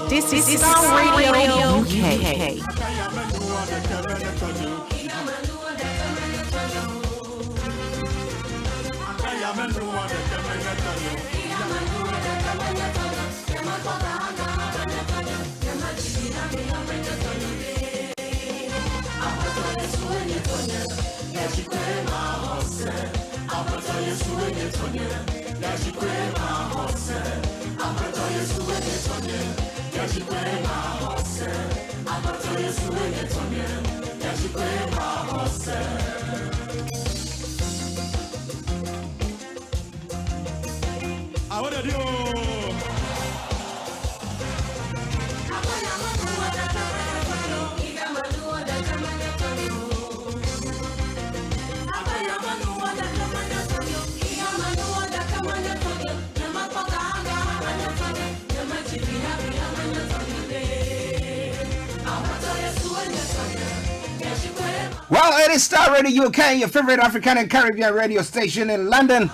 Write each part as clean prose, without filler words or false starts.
This is Starr Radio UK. Well, it is Starr Radio UK, your favorite African and Caribbean radio station in London.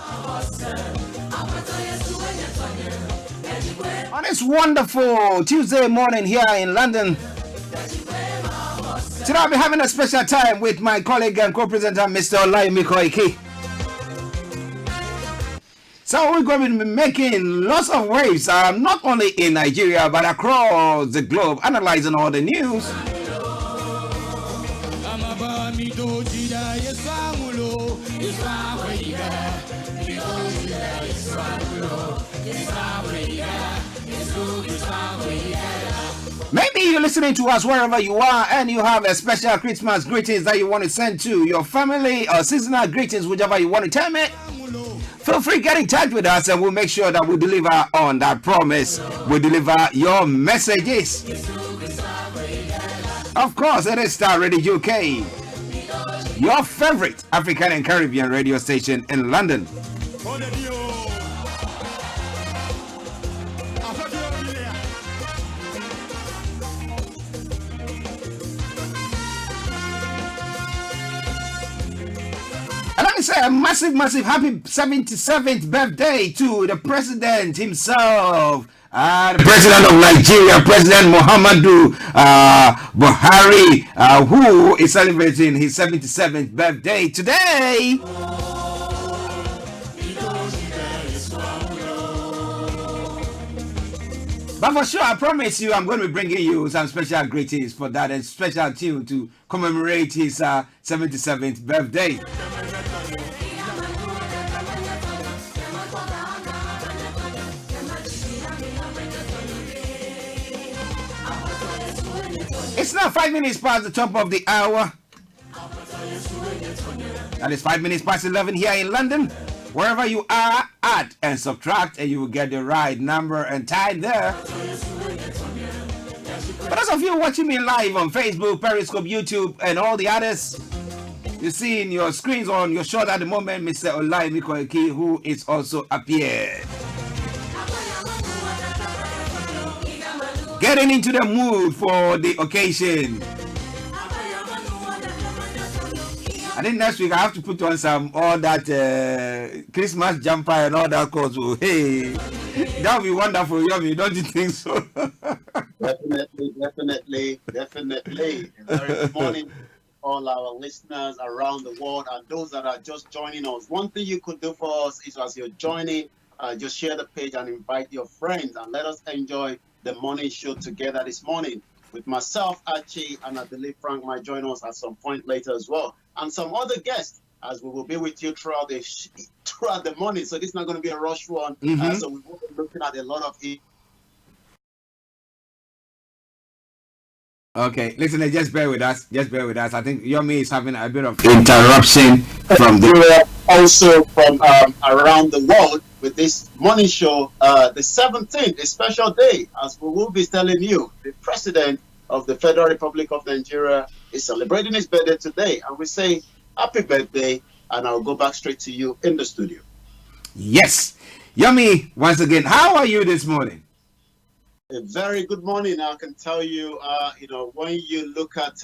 On this wonderful Tuesday morning here in London. Today I'll be having a special time with my colleague and co-presenter, Mr. Olaimi Koiki. So we're going to be making lots of waves, not only in Nigeria, but across the globe, analyzing all the news. Maybe you're listening to us wherever you are and you have a special Christmas greetings that you want to send to your family or seasonal greetings, whichever you want to term it. Feel free to get in touch with us and we'll make sure that we deliver on that promise. We deliver your messages. Of course, it is Starr Radio UK, your favorite African and Caribbean radio station in London. And let me say a massive happy 77th birthday to the president himself. The president of Nigeria, President Muhammadu Buhari, who is celebrating his 77th birthday today. But for sure, I promise you, I'm going to be bringing you some special greetings for that and special tune to commemorate his 77th birthday. It's now 5 minutes past the top of the hour. That is 5 minutes past 11 here in London. Wherever you are, add and subtract and you will get the right number and time there. For those of you watching me live on Facebook, Periscope, YouTube, and all the others, you see in your screens on your shoulder at the moment, Mr. Olaimi Koiki, who is also appeared. Getting into the mood for the occasion. I think next week I have to put on all that Christmas jumper and all that clothes. Hey, that would be wonderful, Yomi, don't you think so? Definitely. Very good morning, all our listeners around the world and those that are just joining us. One thing you could do for us is, as you're joining, just share the page and invite your friends and let us enjoy the morning show together this morning. With myself, Archie, and I believe Frank might join us at some point later as well, and some other guests, as we will be with you throughout the morning. So this is not going to be a rush one. So we will be looking at a lot of it. Okay, listen, just bear with us. Just bear with us. I think Yomi is having a bit of interruption from the. Also from around the world with this morning show, the 17th, a special day, as we will be telling you, the President of the Federal Republic of Nigeria is celebrating his birthday today. And we say, happy birthday, and I'll go back straight to you in the studio. Yes. Yomi, once again, how are you this morning? A very good morning. I can tell you, when you look at,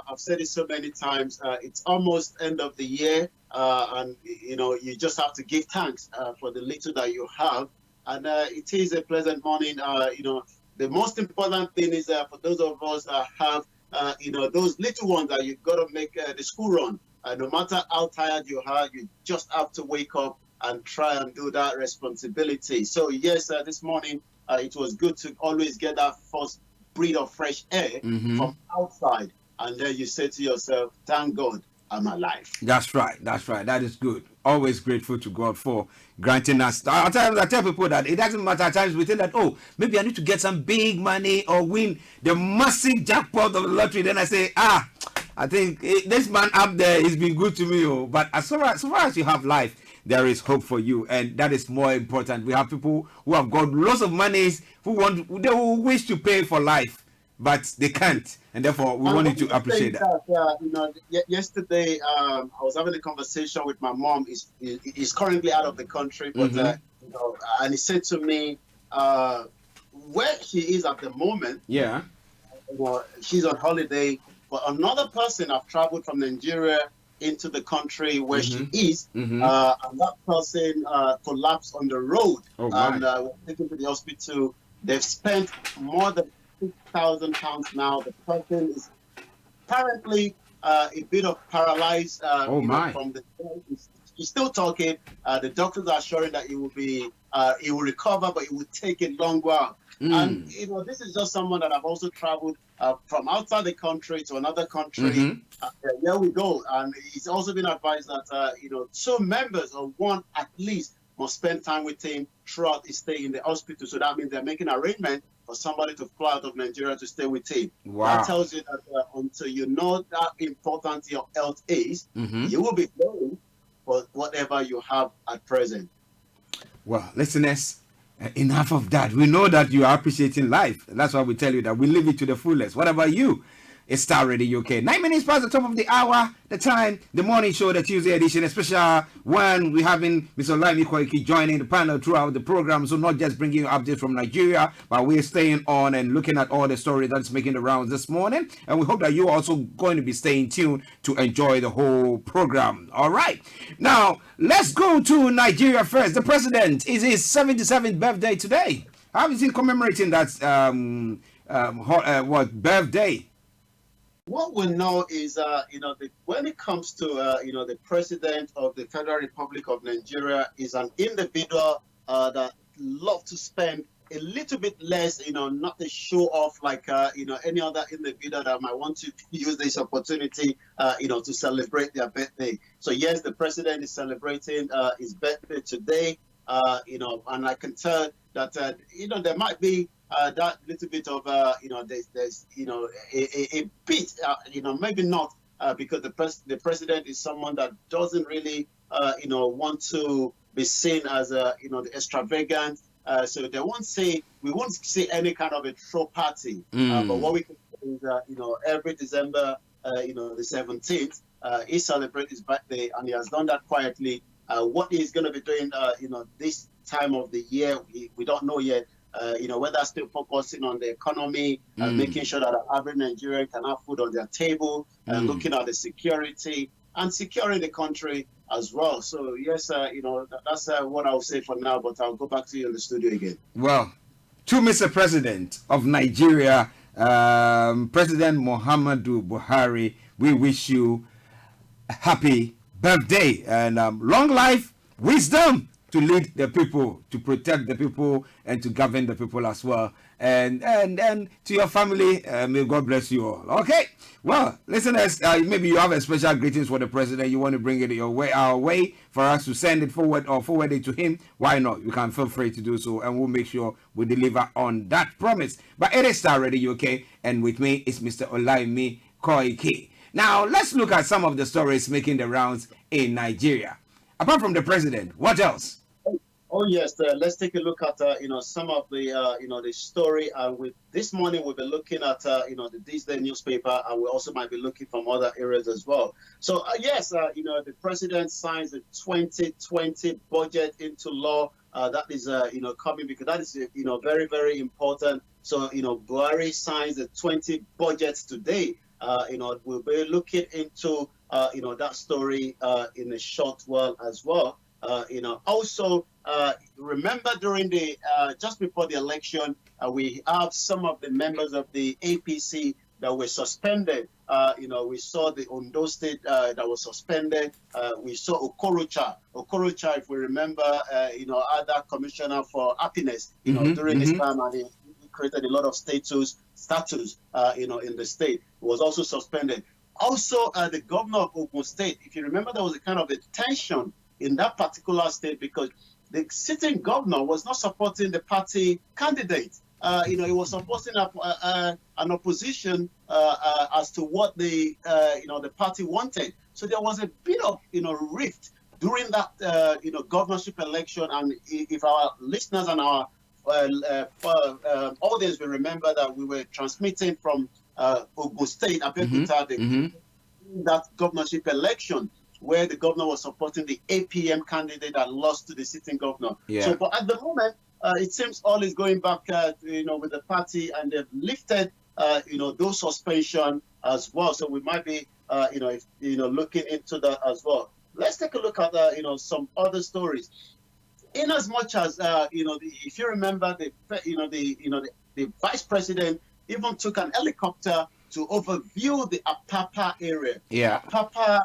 I've said it so many times, it's almost end of the year, and you just have to give thanks for the little that you have, and it is a pleasant morning. The most important thing is for those of us that have, those little ones that you've got to make the school run. No matter how tired you are, you just have to wake up and try and do that responsibility. So yes, this morning. It was good to always get that first breath of fresh air from outside. And then you say to yourself, thank God I'm alive. That's right. That's right. That is good. Always grateful to God for granting us. I tell people that it doesn't matter. At times we think that, oh, maybe I need to get some big money or win the massive jackpot of the lottery. Then I say, I think this man up there, he's been good to me. Oh. But as far as you have life, there is hope for you, and that is more important. We have people who have got lots of monies they will wish to pay for life, but they can't, and therefore we wanted to appreciate that. Yesterday, I was having a conversation with my mom. He's currently out of the country, but and he said to me, where she is at the moment, she's on holiday, but another person have traveled from Nigeria into the country where she is, and that person collapsed on the road and was taken to the hospital. They've spent more than £6,000 now. The person is apparently a bit of paralyzed from the. He's still talking. The doctors are assuring that he will recover, but it will take a long while. And this is just someone that I've also traveled from outside the country to another country. Here we go. And he's also been advised that 2 members or one at least must spend time with him throughout his stay in the hospital. So that means they're making arrangement for somebody to fly out of Nigeria to stay with him. Wow. That tells you that until you know that important your health is, you will be going for whatever you have at present. Well, listeners, enough of that. We know that you are appreciating life. That's why we tell you that we live it to the fullest. What about you? It's Starr Radio UK. 9 minutes past the top of the hour, the time, the morning show, the Tuesday edition, a special one. We're having Mr. Laimi Koiki joining the panel throughout the program. So not just bringing you updates from Nigeria, but we're staying on and looking at all the stories that's making the rounds this morning. And we hope that you're also going to be staying tuned to enjoy the whole program. All right. Now, let's go to Nigeria first. The president is his 77th birthday today. How is he commemorating that birthday? What we know is, when it comes to, the president of the Federal Republic of Nigeria is an individual that love to spend a little bit less, not to show off like, any other individual that might want to use this opportunity, to celebrate their birthday. So yes, the president is celebrating his birthday today, and I can tell that, there might be that little bit of, there's a bit, maybe not, because the president is someone that doesn't really, want to be seen as, the extravagant. So we won't see any kind of a throw party. But what we can say is, every December, the 17th, he celebrates his birthday, and he has done that quietly. What he's going to be doing, this time of the year, we don't know yet. Whether still focusing on the economy, making sure that the average Nigerian can have food on their table, looking at the security and securing the country as well. So yes, that's what I'll say for now, but I'll go back to you in the studio again. Well, to Mr. President of Nigeria, President Muhammadu Buhari, we wish you a happy birthday and long life, wisdom, to lead the people, to protect the people, and to govern the people as well. and to your family, may God bless you all. Okay. Well, listeners, maybe you have a special greetings for the president. You want to bring it our way for us to send it forward or forward it to him. Why not? You can feel free to do so, and we'll make sure we deliver on that promise. But it is Starr Radio UK, and with me is Mr. Olaimi Koike. Now, let's look at some of the stories making the rounds in Nigeria. Apart from the president, what else? Oh yes, let's take a look at some of the the story. With this morning, we'll be looking at the This Day newspaper, and we also might be looking from other areas as well. So yes, the president signs the 2020 budget into law. That is coming because that is very, very important. So Buhari signs the 20 budgets today. We'll be looking into that story in a short while as well. Also, remember during the just before the election, we have some of the members of the APC that were suspended. We saw the Ondo State that was suspended. We saw Okorocha, if we remember, other commissioner for happiness, during this time, and he created a lot of status, in the state. He was also suspended. Also, the governor of Ogun State, if you remember, there was a kind of a tension in that particular state because the sitting governor was not supporting the party candidate. He was supporting an opposition as to what the party wanted. So there was a bit of rift during that governorship election. And if our listeners and our audience will remember that we were transmitting from Ogun State, Abeokuta, that governorship election, where the governor was supporting the APM candidate that lost to the sitting governor. Yeah. So, but at the moment, it seems all is going back, with the party, and they've lifted, those suspension as well. So we might be, looking into that as well. Let's take a look at, some other stories. In as much as, if you remember, the vice president even took an helicopter to overview the Apapa area. Yeah, Apapa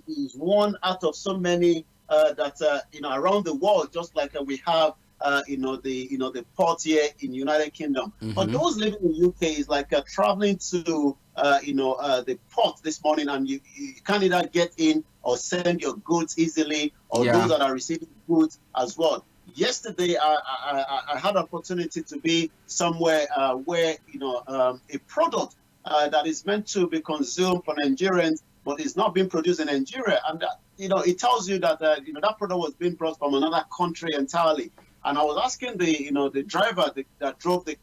is one out of so many that around the world, just like we have the port here in United Kingdom. But those living in UK is like traveling to the port this morning, and you can't either get in or send your goods easily, or those that are receiving goods as well. Yesterday, I had an opportunity to be somewhere where a product that is meant to be consumed for Nigerians, but is not being produced in Nigeria, and it tells you that that product was being brought from another country entirely. And I was asking the driver that drove the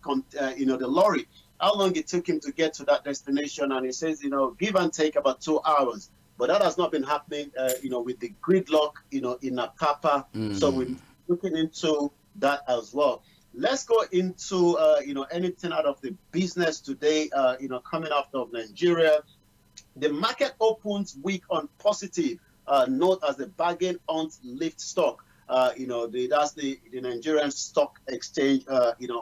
lorry how long it took him to get to that destination, and he says give and take about 2 hours. But that has not been happening with the gridlock in Apapa. So we're looking into that as well. Let's go into anything out of the business today. Coming out of Nigeria, the market opens week on positive note as the bargain hunt lift stock. That's the Nigerian Stock Exchange.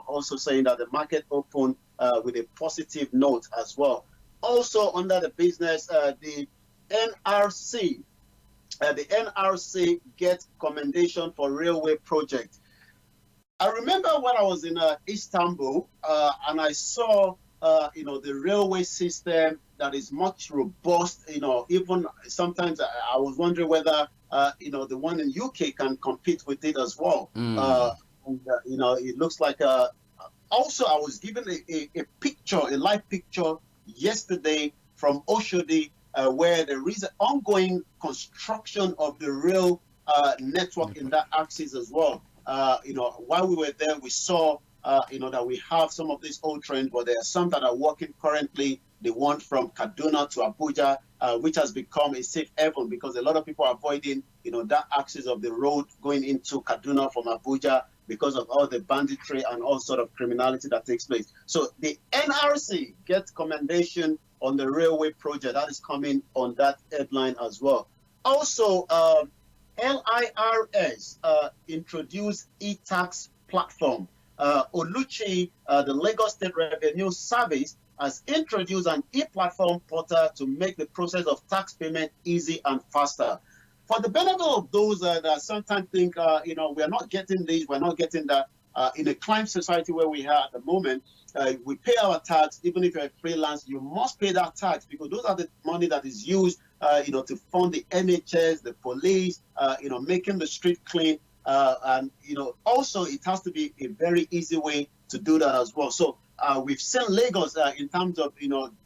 Also saying that the market opened with a positive note as well. Also under the business, the NRC. The NRC gets commendation for railway project. I remember when I was in Istanbul and I saw the railway system that is much robust. Even sometimes I was wondering whether the one in UK can compete with it as well. It looks like. Also, I was given a live picture yesterday from Oshodi, where there is an ongoing construction of the rail network in that axis as well. While we were there, we saw that we have some of these old trains, but there are some that are working currently. The one from Kaduna to Abuja, which has become a safe haven because a lot of people are avoiding, that axis of the road going into Kaduna from Abuja because of all the banditry and all sort of criminality that takes place. So the NRC gets commendation on the railway project that is coming on that headline as well. Also, LIRS introduced e-tax platform. Oluchi, the Lagos State Revenue Service, has introduced an e-platform portal to make the process of tax payment easy and faster. For the benefit of those that sometimes think, we are not getting this, we're not getting that, in a crime society where we are at the moment, we pay our tax. Even if you're a freelance, you must pay that tax because those are the money that is used, to fund the NHS, the police, making the street clean. And also it has to be a very easy way to do that as well. So we've seen Lagos in terms of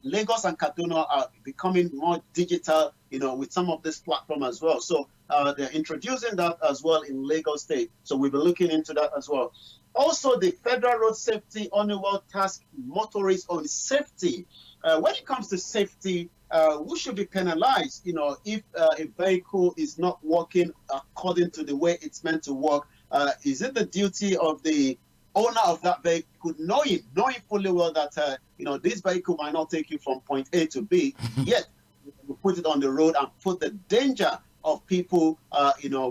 Lagos and Kaduna are becoming more digital, with some of this platform as well. So they're introducing that as well in Lagos State. So we'll be looking into that as well. Also, the Federal Road Safety Honeywell Task Motorists on Safety. When it comes to safety, who should be penalized? If a vehicle is not working according to the way it's meant to work, is it the duty of the owner of that vehicle, knowing fully well that this vehicle might not take you from point A to B, yet you put it on the road and put the danger of people,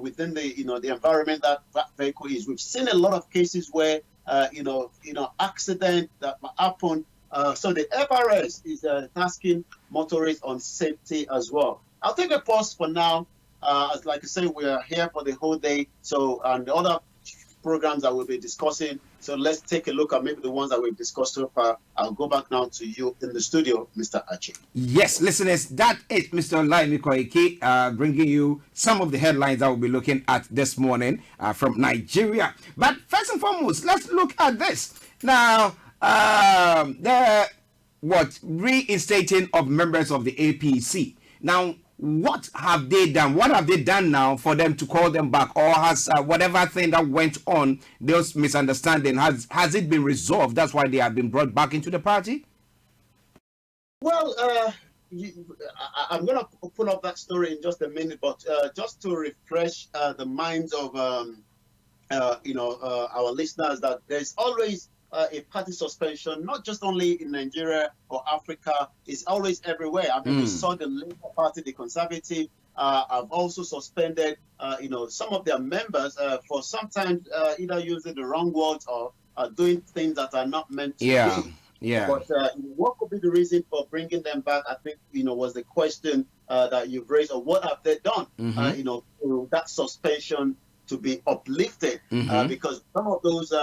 within the environment that vehicle is. We've seen a lot of cases where, accident that happen. So the FRS is tasking motorists on safety as well. I'll take a pause for now. As like I said, we are here for the whole day. So, and the other programs that we'll be discussing. So let's take a look at maybe the ones that we've discussed so far. I'll go back now to you in the studio, Mr. Archie. Yes, listeners, that is Mr. Olaimi Koiki bringing you some of the headlines that we'll be looking at this morning from Nigeria. But first and foremost, let's look at this. Now, the reinstating of members of the APC. Now, what have they done? What have they done now for them to call them back? Or has whatever thing that went on, those misunderstanding, has it been resolved? That's why they have been brought back into the party? Well, I'm going to pull up that story in just a minute, but just to refresh the minds of our listeners, that there's always a party suspension, not just only in Nigeria or Africa, it's always everywhere. I mean, we saw the Labour Party, the Conservative, have also suspended, some of their members for sometimes either using the wrong words or doing things that are not meant to be. Yeah. But what could be the reason for bringing them back? I think, was the question that you've raised, or what have they done, to that suspension to be uplifted, because some of those,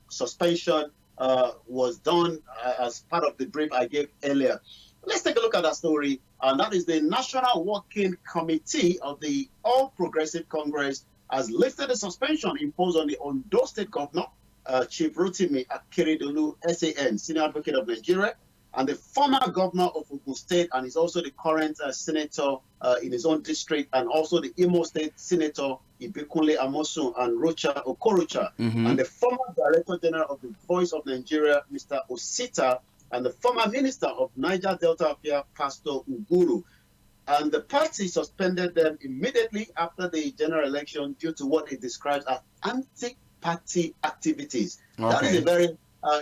suspension was done as part of the brief I gave earlier. Let's take a look at that story, and that is the National Working Committee of the All Progressive Congress has lifted the suspension imposed on the Ondo State Governor, Chief Rotimi Akeredolu, SAN, Senior Advocate of Nigeria, and the former governor of Ogun State, and is also the current senator in his own district, and also the Imo State Senator Ibikunle Amosun and Rocha Okorocha, and the former Director General of the Voice of Nigeria, Mr. Osita, and the former Minister of Niger Delta Affairs, Pastor Uguru. And the party suspended them immediately after the general election due to what it describes as anti-party activities. Okay. That is a very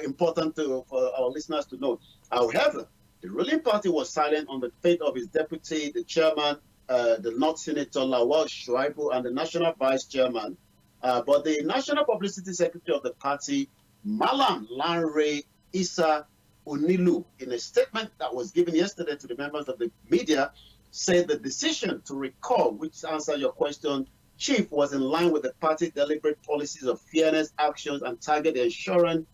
important for our listeners to know. However, the ruling party was silent on the fate of its deputy, the chairman, the North Senator Lawal Shuaibu, and the national vice chairman. But the national publicity secretary of the party, Malam Lanre Issa Onilu, in a statement that was given yesterday to the members of the media, said the decision to recall, which answers your question, Chief, was in line with the party's deliberate policies of fairness, actions, and target ensuring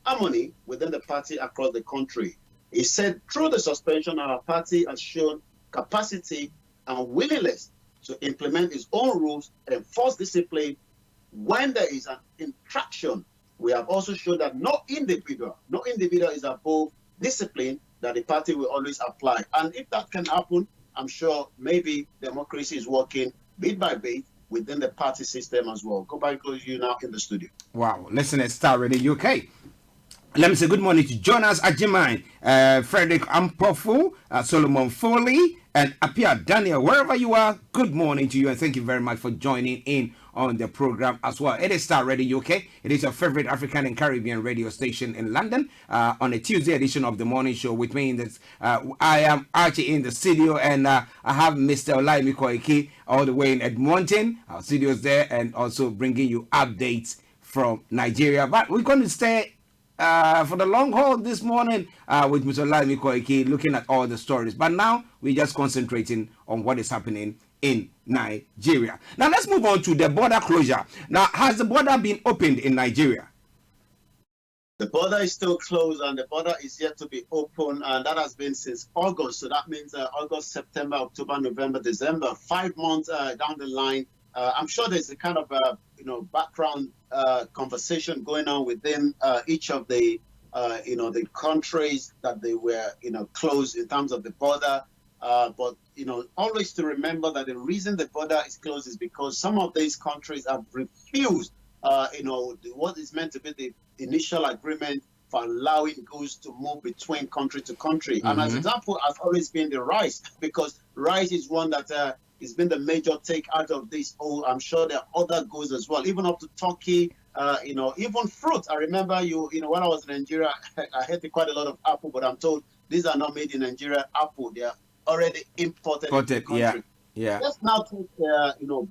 harmony within the party across the country. He said, through the suspension, our party has shown capacity and willingness to implement its own rules, enforce discipline. When there is an infraction, we have also shown that no individual is above discipline that the party will always apply. And if that can happen, I'm sure maybe democracy is working bit by bit within the party system as well. Go back to you now in the studio. Wow, listen at Starr Radio UK. Let me say good morning to Jonas Ajimai, Frederick Ampofu, Solomon Foley, and Apia Daniel. Wherever you are, good morning to you, and thank you very much for joining in on the program as well. It is Starr Radio UK. It is your favorite African and Caribbean radio station in London on a Tuesday edition of the morning show. With me in this, I am Archie in the studio, and I have Mr. Olaimi Koiki all the way in Edmonton. Our studio's there, and also bringing you updates from Nigeria. But we're going to stay for the long haul this morning with Mr. Olaimi Koiki, looking at all the stories. But now we're just concentrating on what is happening in Nigeria. Now let's move on to the border closure. Now, has the border been opened in Nigeria? The border is still closed and the border is yet to be open, and that has been since August. So that means August, September, October, November, December, 5 months down the line. I'm sure there's a kind of background conversation going on within each of the the countries that they were closed in terms of the border. But always to remember that the reason the border is closed is because some of these countries have refused what is meant to be the initial agreement for allowing goods to move between country to country. And as example has always been the rice, because rice is one that has been the major take out of this. I'm sure there are other goods as well, even up to Turkey, even fruit. I remember when I was in Nigeria, I had quite a lot of apple, but I'm told these are not made in Nigeria apple. They are already imported into the country. Yeah. Let's now take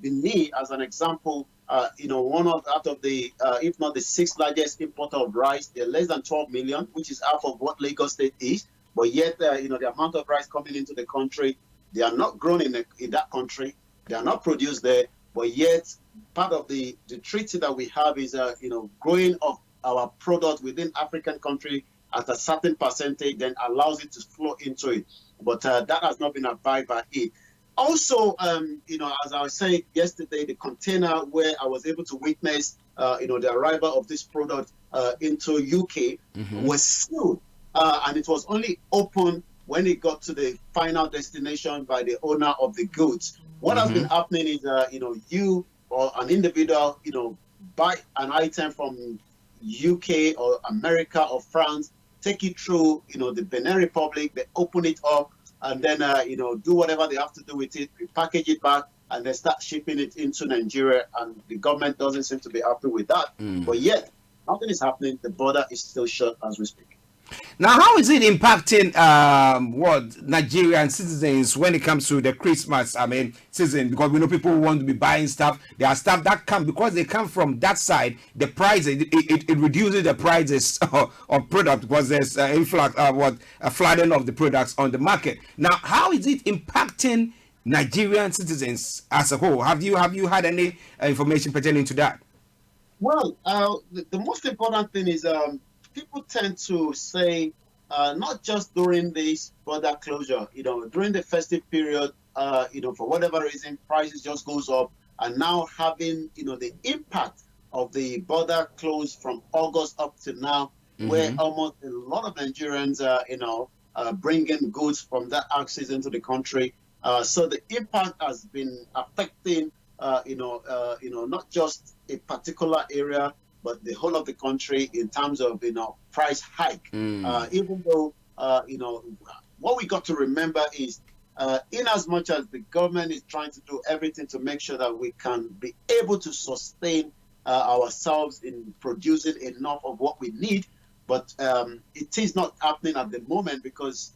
Benin as an example. One out of the, if not the 6th largest importer of rice. They're less than 12 million, which is half of what Lagos State is. But yet, the amount of rice coming into the country, they are not grown in that country. They are not produced there. But yet, part of the treaty that we have is, growing of our product within African country at a certain percentage, then allows it to flow into it. But that has not been abided by it. Also, as I was saying yesterday, the container where I was able to witness, the arrival of this product into UK was sealed, and it was only open when it got to the final destination by the owner of the goods. What has been happening is, you or an individual, buy an item from UK or America or France, take it through, the Benin Republic, they open it up, and then, do whatever they have to do with it, package it back, and they start shipping it into Nigeria, and the government doesn't seem to be happy with that. But yet, nothing is happening. The border is still shut as we speak. Now, how is it impacting Nigerian citizens when it comes to the Christmas season? Because we know people who want to be buying stuff. There are stuff that come because they come from that side. The price it reduces the prices of product because there's a flooding of the products on the market. Now, how is it impacting Nigerian citizens as a whole? Have you had any information pertaining to that? Well, the most important thing is people tend to say, not just during this border closure, during the festive period, for whatever reason, prices just goes up, and now having, the impact of the border closed from August up to now, where almost a lot of Nigerians are, bringing goods from that axis into the country. So the impact has been affecting, not just a particular area, but the whole of the country in terms of, price hike. Even though, what we got to remember is, in as much as the government is trying to do everything to make sure that we can be able to sustain ourselves in producing enough of what we need, but it is not happening at the moment because,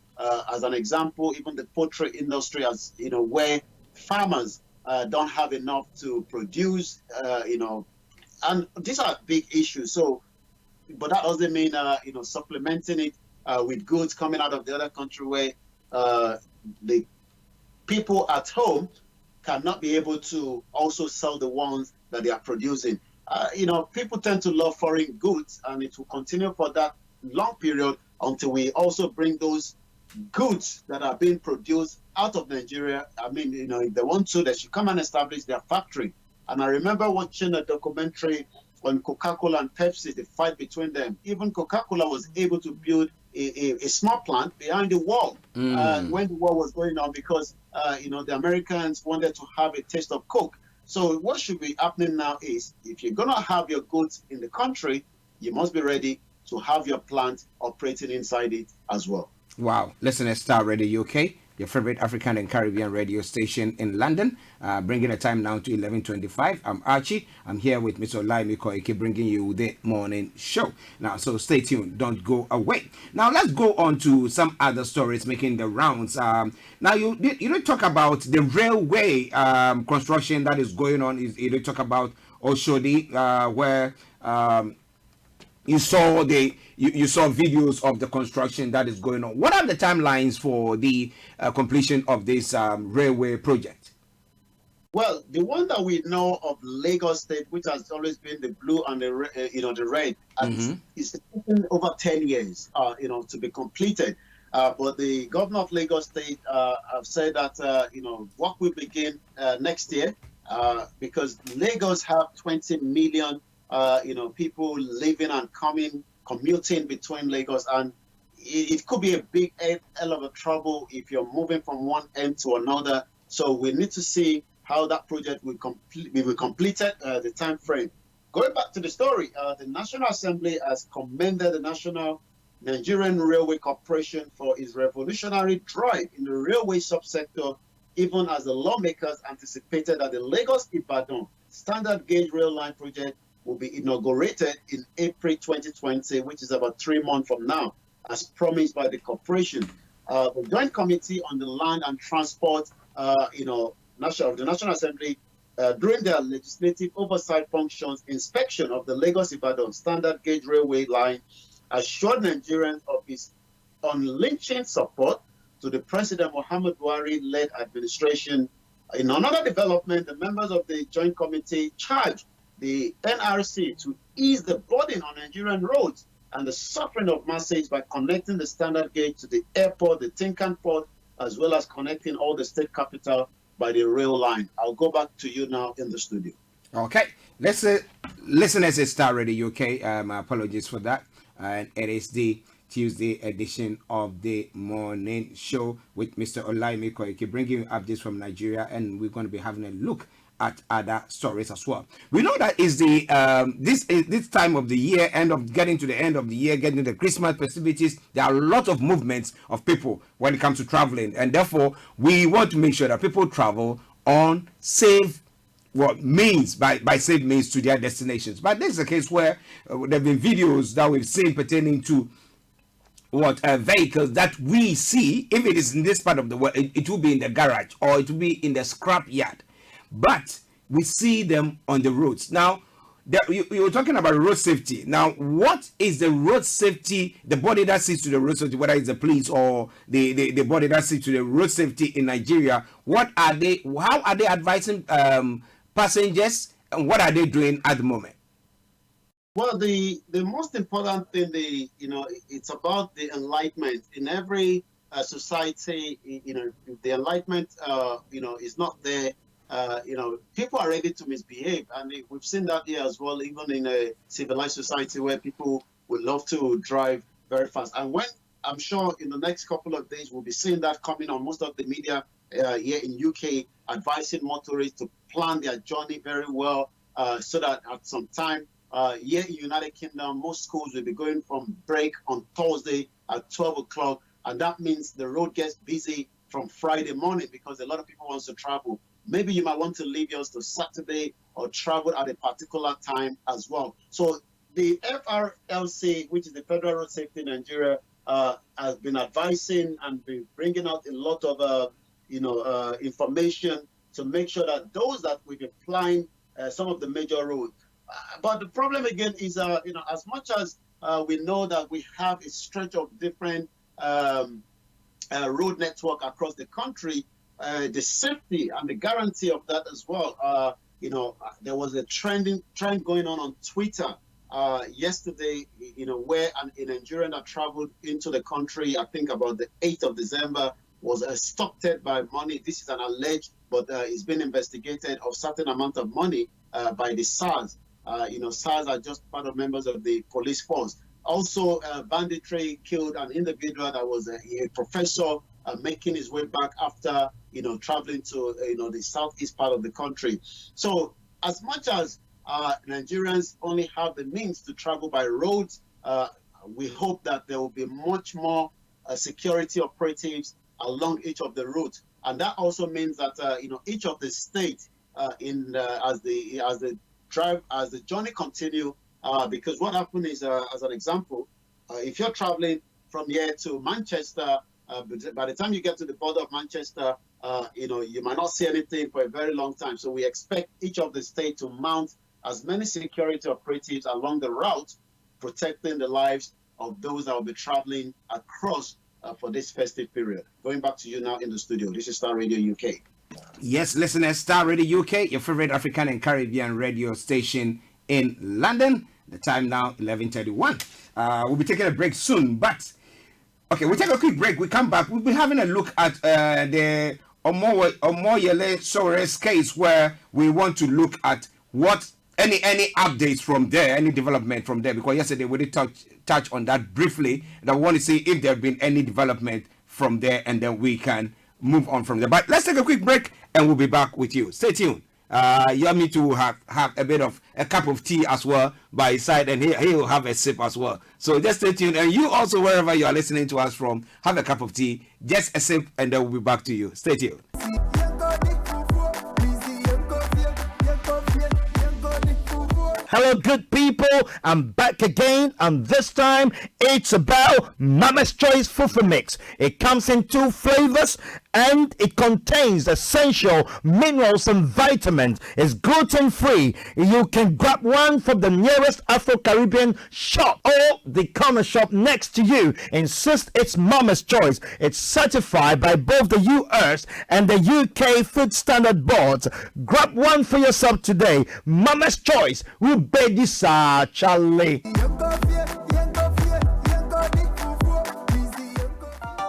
as an example, even the poultry industry, as where farmers don't have enough to produce, and these are big issues. So, but that doesn't mean, supplementing it with goods coming out of the other country where the people at home cannot be able to also sell the ones that they are producing. People tend to love foreign goods, and it will continue for that long period until we also bring those goods that are being produced out of Nigeria. If they want to, they should come and establish their factory. And I remember watching a documentary on Coca-Cola and Pepsi, the fight between them. Even Coca-Cola was able to build a small plant behind the wall when the war was going on because, the Americans wanted to have a taste of Coke. So what should be happening now is, if you're going to have your goods in the country, you must be ready to have your plant operating inside it as well. Wow. Listen to Starr Radio UK, your favorite African and Caribbean radio station in London, bringing the time now to 11:25. I'm Archie. I'm here with Mr. Olaimi Koike, bringing you the morning show. Now, so stay tuned. Don't go away. Now, let's go on to some other stories making the rounds. Now, you did talk about the railway construction that is going on. You did talk about Oshodi, where you saw videos of the construction that is going on. What are the timelines for the completion of this railway project? Well, the one that we know of Lagos State, which has always been the blue and the red, Mm-hmm. is taking over 10 years, to be completed. But the governor of Lagos State have said that, work will begin next year because Lagos have 20 million, people living and commuting between Lagos, and it could be a big hell of a trouble if you're moving from one end to another. So we need to see how that project will be completed, the time frame. Going back to the story, the National Assembly has commended the National Nigerian Railway Corporation for its revolutionary drive in the railway subsector, even as the lawmakers anticipated that the Lagos-Ibadan standard gauge rail line project will be inaugurated in April 2020, which is about 3 months from now, as promised by the corporation. The Joint Committee on the Land and Transport, the National Assembly, during their legislative oversight functions, inspection of the Lagos-Ibadan standard gauge railway line assured Nigerians of its unlimited support to the President Muhammad Buhari-led administration. In another development, the members of the Joint Committee charged the NRC to ease the burden on Nigerian roads and the suffering of masses by connecting the standard gauge to the airport, the Tinkan port, as well as connecting all the state capital by the rail line. I'll go back to you now in the studio. Okay, let's listen as a Star Radio UK. My apologies for that. And it is the Tuesday edition of the morning show with Mr. Olaimi Koike, bringing you updates from Nigeria, and we're going to be having a look at other stories as well. We know that is the this time of the year, getting to the end of the year, getting the Christmas festivities. There are a lot of movements of people when it comes to traveling, and therefore we want to make sure that people travel on safe means by safe means to their destinations. But this is a case where there have been videos that we've seen pertaining to vehicles that we see. If it is in this part of the world, it will be in the garage or it will be in the scrap yard, but we see them on the roads now. You were talking about road safety. Now, what is the road safety, the body that sees to the road safety, whether it's the police or the body that sees to the road safety in Nigeria? What are they? How are they advising passengers, and what are they doing at the moment? Well, the most important thing, it's about the enlightenment in every society. If the enlightenment, is not there, people are ready to misbehave, and we've seen that here as well, even in a civilized society where people would love to drive very fast. And when I'm sure in the next couple of days we'll be seeing that coming on most of the media here in UK, advising motorists to plan their journey very well, so that at some time here in United Kingdom, most schools will be going from break on Thursday at 12 o'clock, and that means the road gets busy from Friday morning because a lot of people want to travel. Maybe you might want to leave yours to Saturday or travel at a particular time as well. So the FRLC, which is the Federal Road Safety in Nigeria, has been advising and been bringing out a lot of information to make sure that those that will be applying some of the major roads. But the problem again is, as much as we know that we have a stretch of different road network across the country, the safety and the guarantee of that as well. There was a trend going on Twitter yesterday, where a Nigerian that traveled into the country, I think about the 8th of December, was abducted by money. This is an alleged, but it's been investigated, of certain amount of money by the SARS. SARS are just part of members of the police force. Also, banditry killed an individual that was a professor making his way back after, traveling to, the southeast part of the country. So as much as Nigerians only have the means to travel by roads, we hope that there will be much more security operatives along each of the routes. And that also means that, each of the states as the journey continue, because what happened is, as an example, if you're traveling from here to Manchester, by the time you get to the border of Manchester, you might not see anything for a very long time. So we expect each of the states to mount as many security operatives along the route, protecting the lives of those that will be traveling across for this festive period. Going back to you now in the studio. This is Star Radio UK. Yes, listeners, Star Radio UK, your favorite African and Caribbean radio station in London. The time now 11:31. We'll be taking a break soon, but okay, we'll take a quick break. We come back. We'll be having a look at the Omoyele Soares case, where we want to look at what any updates from there, any development from there. Because yesterday we did touch on that briefly, and I want to see if there have been any development from there, and then we can move on from there. But let's take a quick break, and we'll be back with you. Stay tuned. You want me to have a bit of a cup of tea as well by his side, and he'll have a sip as well. So just stay tuned, and you also, wherever you are listening to us from, have a cup of tea, just a sip, and then we'll be back to you. Stay tuned. Hello, good people. I'm back again, and this time it's about Mama's Choice Fufu Mix. It comes in 2 flavors, and it contains essential minerals and vitamins. It's gluten-free. You can grab one from the nearest Afro-Caribbean shop or the corner shop next to you. Insist it's Mama's Choice. It's certified by both the US and the UK Food Standard Boards. Grab one for yourself today. Mama's Choice. We beg you, sir, Charlie.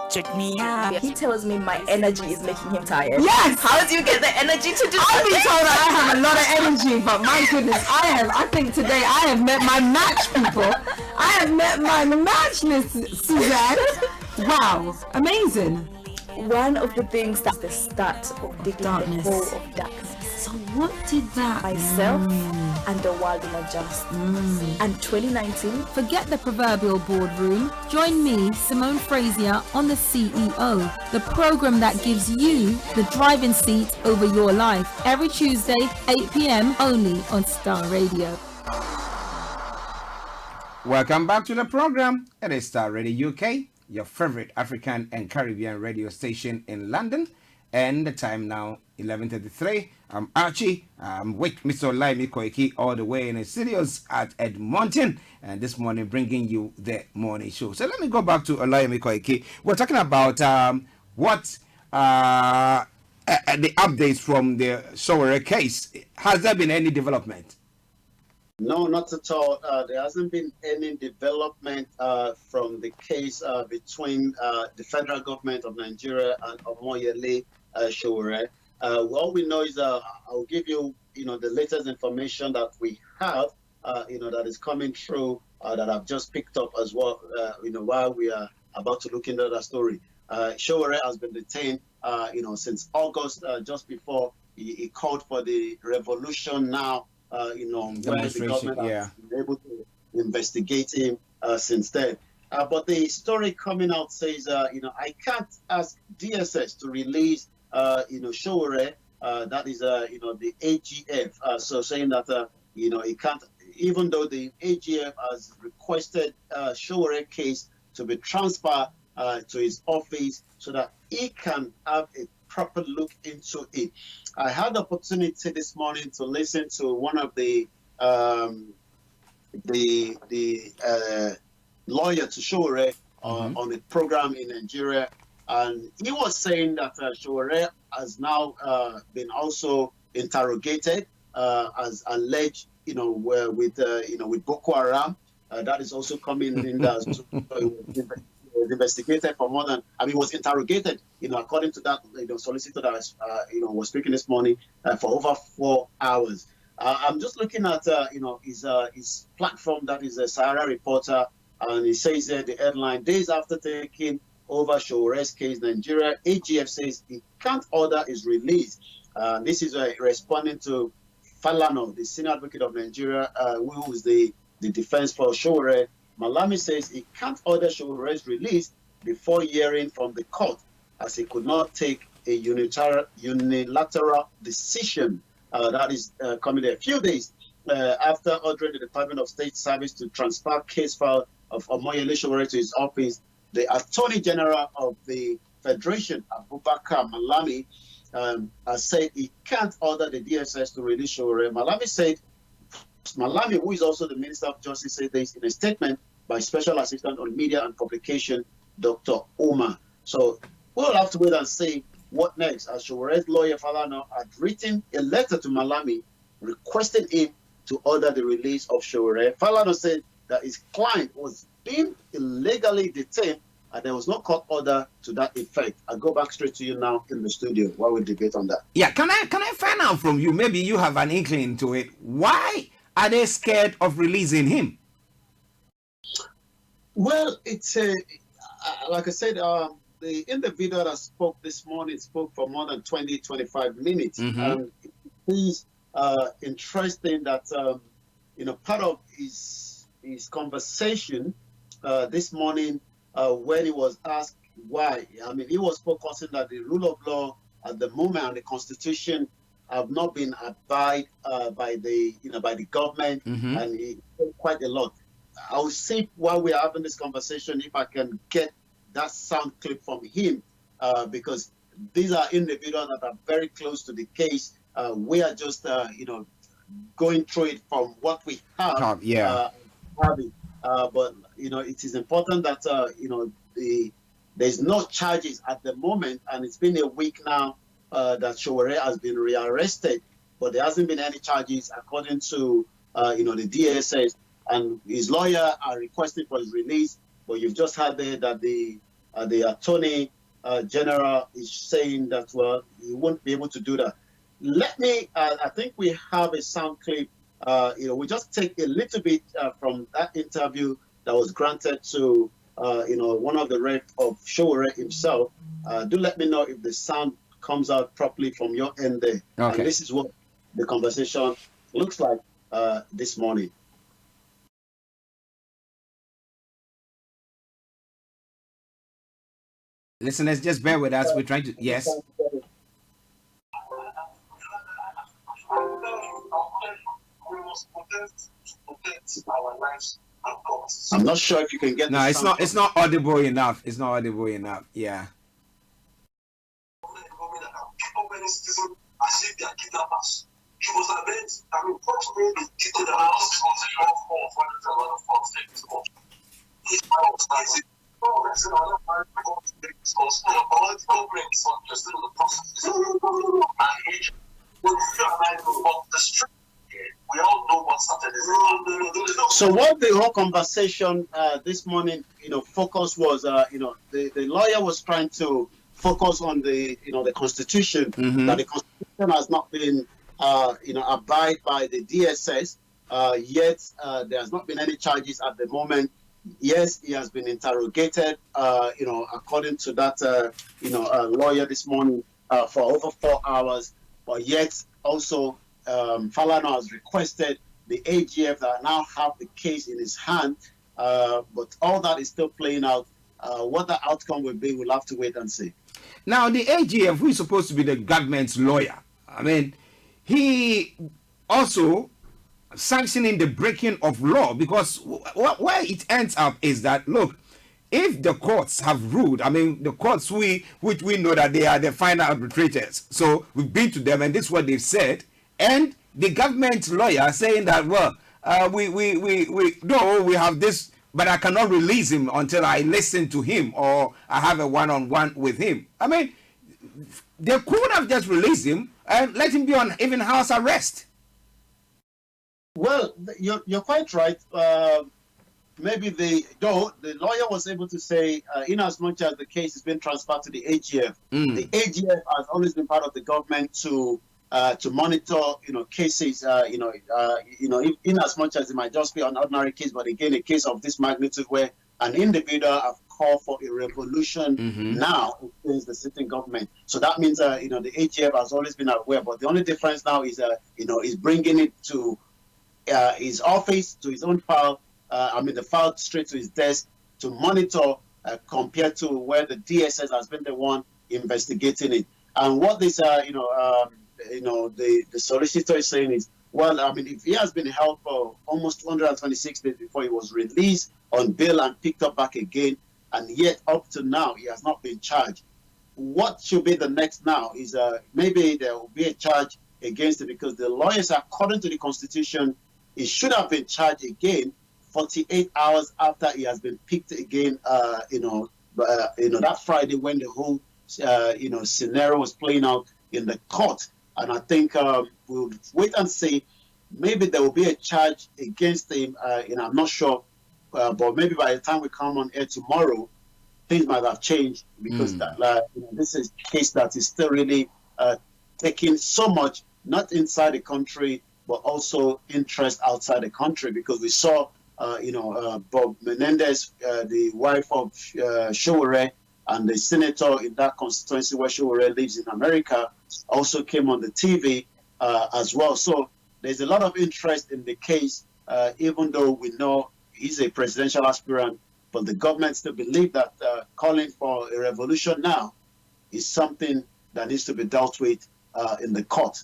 Check me out. He tells me my energy is making him tired. Yes! How do you get the energy to do I've been that? told that I have a lot of energy, but my goodness, I think today I have met my match, people. I have met my match, Miss Suzanne. Wow, amazing. One of the things that's the start of digging Darkness. the hole of darkness. So what did that Myself mean? and the world will adjust. And 2019, Forget the proverbial boardroom. Join me, Simone Frazier, on the CEO, the program that gives you the driving seat over your life. Every Tuesday, 8 p.m. only on Star Radio. Welcome back to the program. It is Star Radio UK, your favorite African and Caribbean radio station in London. And the time now 11:33. I'm Archie. I'm with Mr. Olaimi Koiki all the way in the studios at Edmonton, and this morning bringing you the morning show. So let me go back to Olaimi Koiki. We're talking about what the updates from the Showwith case. Has there been any development? No, not at all. There hasn't been any development from the case between the federal government of Nigeria and Omoyele Showwith. All we know is I'll give you, the latest information that we have, that is coming through that I've just picked up as well, while we are about to look into that story. Showwith has been detained, since August, just before he called for the revolution now. Where the government has been able to investigate him since then. But the story coming out says, I can't ask DSS to release, Showwith, that is, the AGF. So saying that, it can't, even though the AGF has requested Showwith case to be transferred to his office so that he can have a proper look into it. I had the opportunity this morning to listen to one of the lawyer to Showwith on the program in Nigeria, and he was saying that Showwith has now been also interrogated as alleged, with Boko Haram. That is also coming in as investigated for more than, was interrogated, according to that, solicitor that was speaking this morning for over 4 hours. I'm just looking at, his platform, that is a Sahara Reporter, and he says the headline, days after taking over Showwith's case, Nigeria, AGF says he can't order his release. This is responding to Falano, the senior advocate of Nigeria, who is the defense for Showwith. Malami says he can't order Showwith's release before hearing from the court, as he could not take a unilateral decision. That is coming a few days after ordering the Department of State Service to transfer case file of Omoyele Showwith to his office. The Attorney General of the Federation, Abubakar Malami, has said he can't order the DSS to release Showwith. Malami, who is also the Minister of Justice, said this in a statement by Special Assistant on Media and Publication, Dr. Omar. So we'll have to wait and see what next? As Showore's lawyer, Falana, had written a letter to Malami requesting him to order the release of Showore. Falana said that his client was being illegally detained and there was no court order to that effect. I'll go back straight to you now in the studio while we debate on that. Yeah, can I find out from you? Maybe you have an inkling to it. Why are they scared of releasing him? Well, it's like I said, the individual that spoke this morning spoke for more than 20-25 minutes. And it's interesting that part of his conversation this morning when he was asked why. I mean, he was focusing that the rule of law at the moment and the Constitution have not been abided by the government, and he said quite a lot. I'll see while we are having this conversation if I can get that sound clip from him, because these are individuals that are very close to the case. We are just going through it from what we have. But it is important that there's no charges at the moment, and it's been a week now that Showore has been rearrested, but there hasn't been any charges according to the DSS, and his lawyer are requesting for his release. But you've just heard there that the attorney general is saying that he won't be able to do that. Let me. I think we have a sound clip. We just take a little bit from that interview that was granted to one of the rep of Showore himself. Do let me know if the sound comes out properly from your end there. Okay. And this is what the conversation looks like this morning. Listeners, just bear with us. We're trying to. Yes. I'm not sure if you can get. No, it's not. It's not audible enough. It's not audible enough. Yeah. So what the whole conversation this morning, focus was, the lawyer was trying to focus on the Constitution, that the Constitution has not been, abide by the DSS, yet there has not been any charges at the moment. Yes, he has been interrogated, according to that, lawyer this morning for over 4 hours, but yet also Falana has requested the AGF that now have the case in his hand, but all that is still playing out. What the outcome will be, we'll have to wait and see. Now, the AGF, who is supposed to be the government's lawyer, I mean, he also sanctioning the breaking of law, because where it ends up is that, look, if the courts have ruled, I mean, the courts which we know that they are the final arbitrators, so we've been to them and this is what they've said, and the government lawyer saying that, well, we have this, but I cannot release him until I listen to him or I have a one-on-one with him. I mean, they could have just released him and let him be on even house arrest. Well, you're quite right. Maybe the lawyer was able to say, in as much as the case has been transferred to the AGF, the AGF has always been part of the government to monitor, cases, in as much as it might just be an ordinary case, but again, a case of this magnitude where an individual have called for a revolution now against the sitting government. So that means, the AGF has always been aware, but the only difference now is, is bringing it to his office, to his own file, the file straight to his desk to monitor, compared to where the DSS has been the one investigating it. And what this, the solicitor is saying is, well, if he has been held for almost 226 days before he was released on bail and picked up back again, and yet up to now he has not been charged. What should be the next now is maybe there will be a charge against it, because the lawyers, according to the Constitution, he should have been charged again 48 hours after he has been picked again, that Friday when the whole scenario was playing out in the court. And I think we'll wait and see. Maybe there will be a charge against him. I'm not sure, but maybe by the time we come on air tomorrow, things might have changed because this is a case that is still really taking so much, not inside the country, but also interest outside the country. Because we saw, Bob Menendez, the wife of Showwith, and the senator in that constituency where Showwith lives in America, also came on the TV as well. So there's a lot of interest in the case, even though we know he's a presidential aspirant. But the government still believe that calling for a revolution now is something that needs to be dealt with in the court.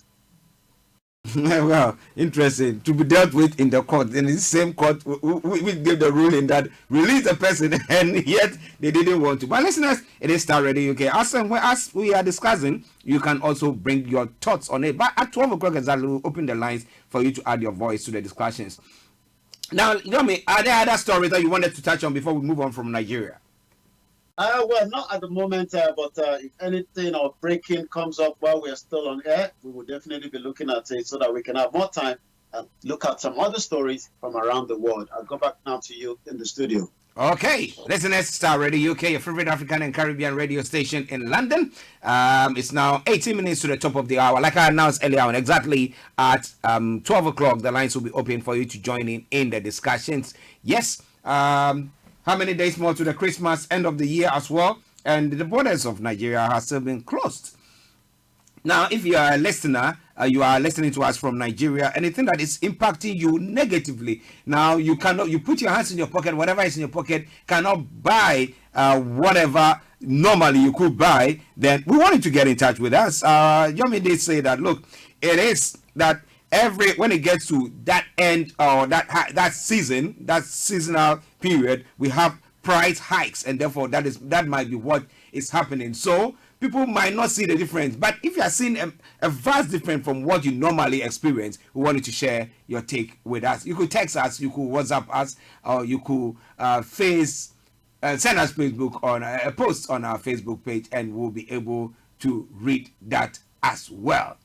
Well, interesting. To be dealt with in the court. In the same court, we gave the ruling that release the person, and yet they didn't want to. But listeners, it is Starr Radio UK. As we are discussing, you can also bring your thoughts on it. But at 12 o'clock exactly, we'll open the lines for you to add your voice to the discussions. Now, are there other stories that you wanted to touch on before we move on from Nigeria? Well, not at the moment, but if anything or breaking comes up while we are still on air, we will definitely be looking at it so that we can have more time and look at some other stories from around the world. I'll go back now to you in the studio. Okay, listeners, Starr Radio UK, your favorite African and Caribbean radio station in London. It's now 18 minutes to the top of the hour. Like I announced earlier on, exactly at 12 o'clock, the lines will be open for you to join in the discussions. Yes, how many days more to the Christmas end of the year as well? And the borders of Nigeria have still been closed. Now, if you are a listener, you are listening to us from Nigeria, anything that is impacting you negatively, now you put your hands in your pocket, whatever is in your pocket, cannot buy whatever normally you could buy, then we want you to get in touch with us. Yomi did say that, look, it is that when it gets to that end or that seasonal period, we have price hikes, and therefore that might be what is happening. So people might not see the difference, but if you are seeing a vast difference from what you normally experience, we want you to share your take with us. You could text us, you could WhatsApp us, or you could send us Facebook on a post on our Facebook page, and we'll be able to read that as well.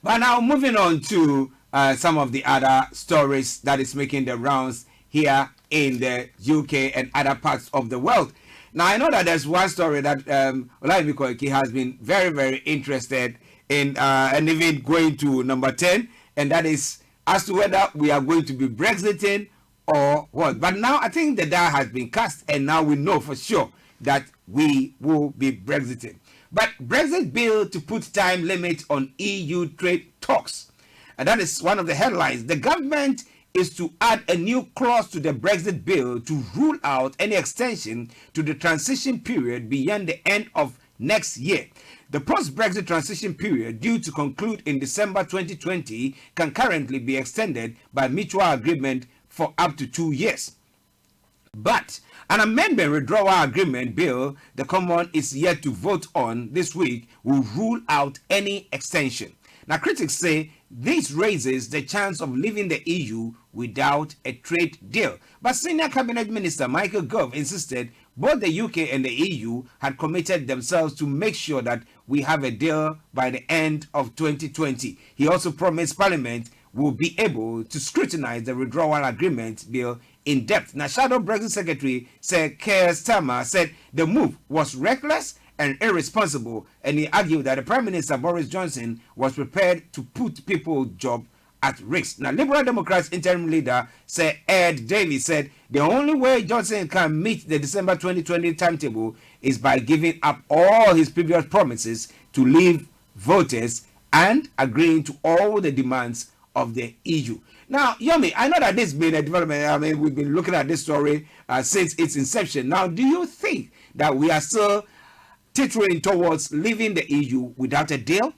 But now moving on to some of the other stories that is making the rounds here in the UK and other parts of the world. Now, I know that there's one story that Olaimi Koiki has been very, very interested in, and even going to number 10, and that is as to whether we are going to be Brexiting or what. But now I think the die has been cast, and now we know for sure that we will be Brexiting. But Brexit bill to put time limit on EU trade talks. And that is one of the headlines. The government is to add a new clause to the Brexit bill to rule out any extension to the transition period beyond the end of next year. The post-Brexit transition period, due to conclude in December 2020, can currently be extended by mutual agreement for up to 2 years. But an amendment withdrawal agreement bill the Commons is yet to vote on this week will rule out any extension. Now, critics say this raises the chance of leaving the EU without a trade deal. But Senior Cabinet Minister Michael Gove insisted both the UK and the EU had committed themselves to make sure that we have a deal by the end of 2020. He also promised Parliament will be able to scrutinize the withdrawal agreement bill in depth. Now, Shadow Brexit Secretary Sir Keir Starmer said the move was reckless and irresponsible, and he argued that the Prime Minister Boris Johnson was prepared to put people's job at risk. Now, Liberal Democrats interim leader Sir Ed Davey said the only way Johnson can meet the December 2020 timetable is by giving up all his previous promises to leave voters and agreeing to all the demands of the EU. Now, Yomi, I know that this has been a development. I mean, we've been looking at this story since its inception. Now, do you think that we are still teetering towards leaving the EU without a deal?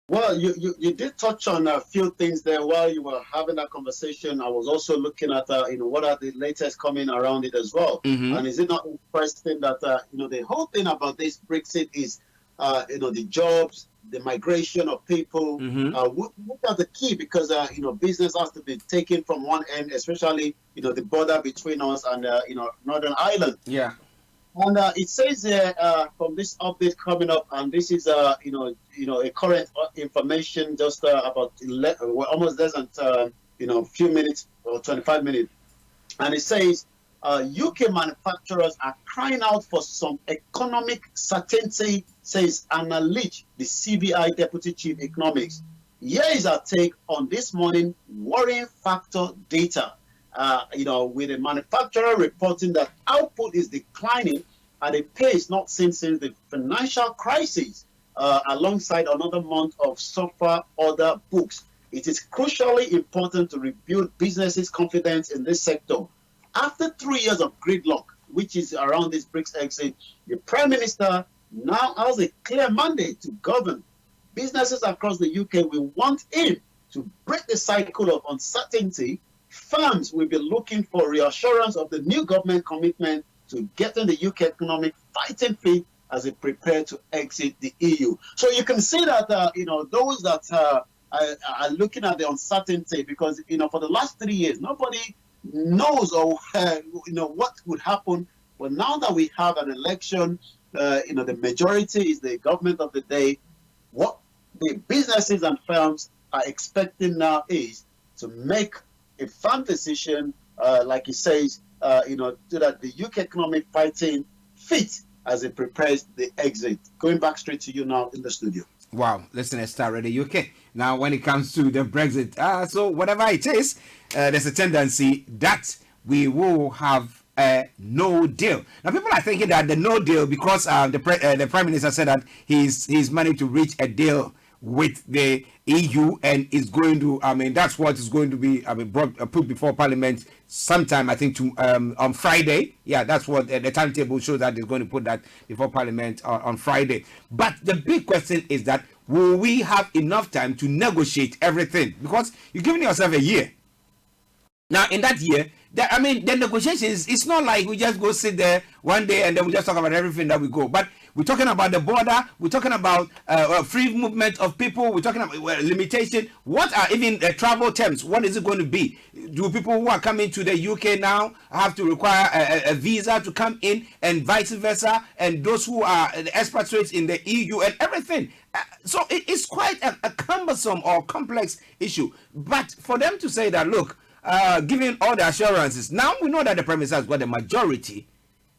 Well, you did touch on a few things there while you were having that conversation. I was also looking at what are the latest coming around it as well. Mm-hmm. And is it not interesting that the whole thing about this Brexit is the jobs, the migration of people, mm-hmm. What are the key? Because business has to be taken from one end, especially the border between us and Northern Ireland. Yeah. And it says here from this update coming up, and this is a current information just about almost less than few minutes or 25 minutes, and it says UK manufacturers are crying out for some economic certainty, says Anna Leach, the CBI Deputy Chief Economics. Here is our take on this morning worrying factor data. With a manufacturer reporting that output is declining at a pace not seen since the financial crisis, alongside another month of softer order books. It is crucially important to rebuild businesses' confidence in this sector. After 3 years of gridlock, which is around this BRICS exit, the Prime Minister now has a clear mandate to govern. Businesses across the UK will want him to break the cycle of uncertainty. Firms will be looking for reassurance of the new government commitment to getting the UK economic fighting fit as it prepares to exit the EU. So you can see that, those that are looking at the uncertainty, because, for the last 3 years, nobody knows or, what would happen. But now that we have an election, the majority is the government of the day. What the businesses and firms are expecting now is to make a firm decision, like he says, so that the UK economic fighting fit as it prepares the exit. Going back straight to you now in the studio. Wow, listen, Starr Radio UK. Now, when it comes to the Brexit, so whatever it is, there's a tendency that we will have a no deal. Now, people are thinking that the no deal, because the Prime Minister said that he's managed to reach a deal with the EU, and is going to, that's what is going to be, put before Parliament sometime, I think, on Friday. Yeah, that's what the timetable shows, that they're going to put that before Parliament on Friday. But the big question is that, will we have enough time to negotiate everything? Because you're giving yourself a year. Now, in that year, the negotiations, it's not like we just go sit there one day and then we just talk about everything that we go. But we're talking about the border. We're talking about free movement of people. We're talking about limitation. What are even the travel terms? What is it going to be? Do people who are coming to the UK now have to require a visa to come in, and vice versa? And those who are the expatriates in the EU and everything. So it's quite a cumbersome or complex issue. But for them to say that, look, giving all the assurances, now we know that the Prime Minister has got the majority.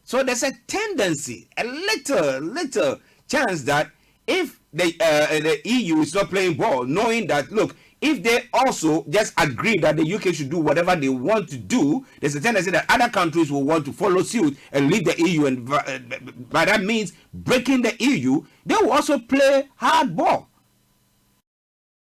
So there's a tendency, a little chance that if the EU is not playing ball, knowing that, look, if they also just agree that the UK should do whatever they want to do, there's a tendency that other countries will want to follow suit and leave the EU, and by that means breaking the EU, they will also play hard ball.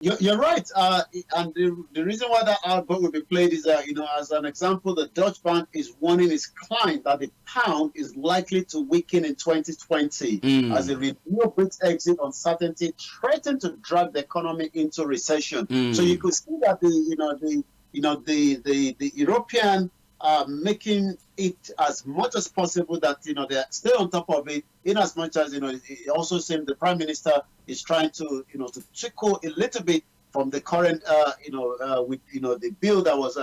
You're right, and the reason why that hardball will be played is, as an example, the Deutsche Bank is warning its client that the pound is likely to weaken in 2020 as a renewed BRICS exit uncertainty threatens to drag the economy into recession. So you could see that the European making it as much as possible that they stay on top of it, in as much as it also seems the Prime Minister is trying to to trickle a little bit from the current with the bill that was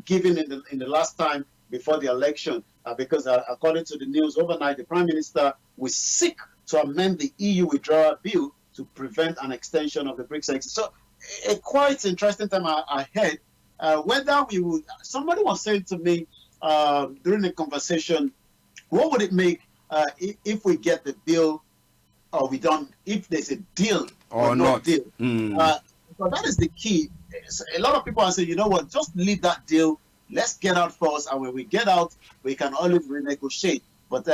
given in the last time before the election, because according to the news overnight, the Prime Minister was seek to amend the EU withdrawal bill to prevent an extension of the BRICS exit. So a quite interesting time ahead. Whether we would, somebody was saying to me during the conversation, what would it make if we get the deal or we don't, if there's a deal or not deal? So that is the key. A lot of people are saying, you know what, just leave that deal. Let's get out first, and when we get out, we can always renegotiate. But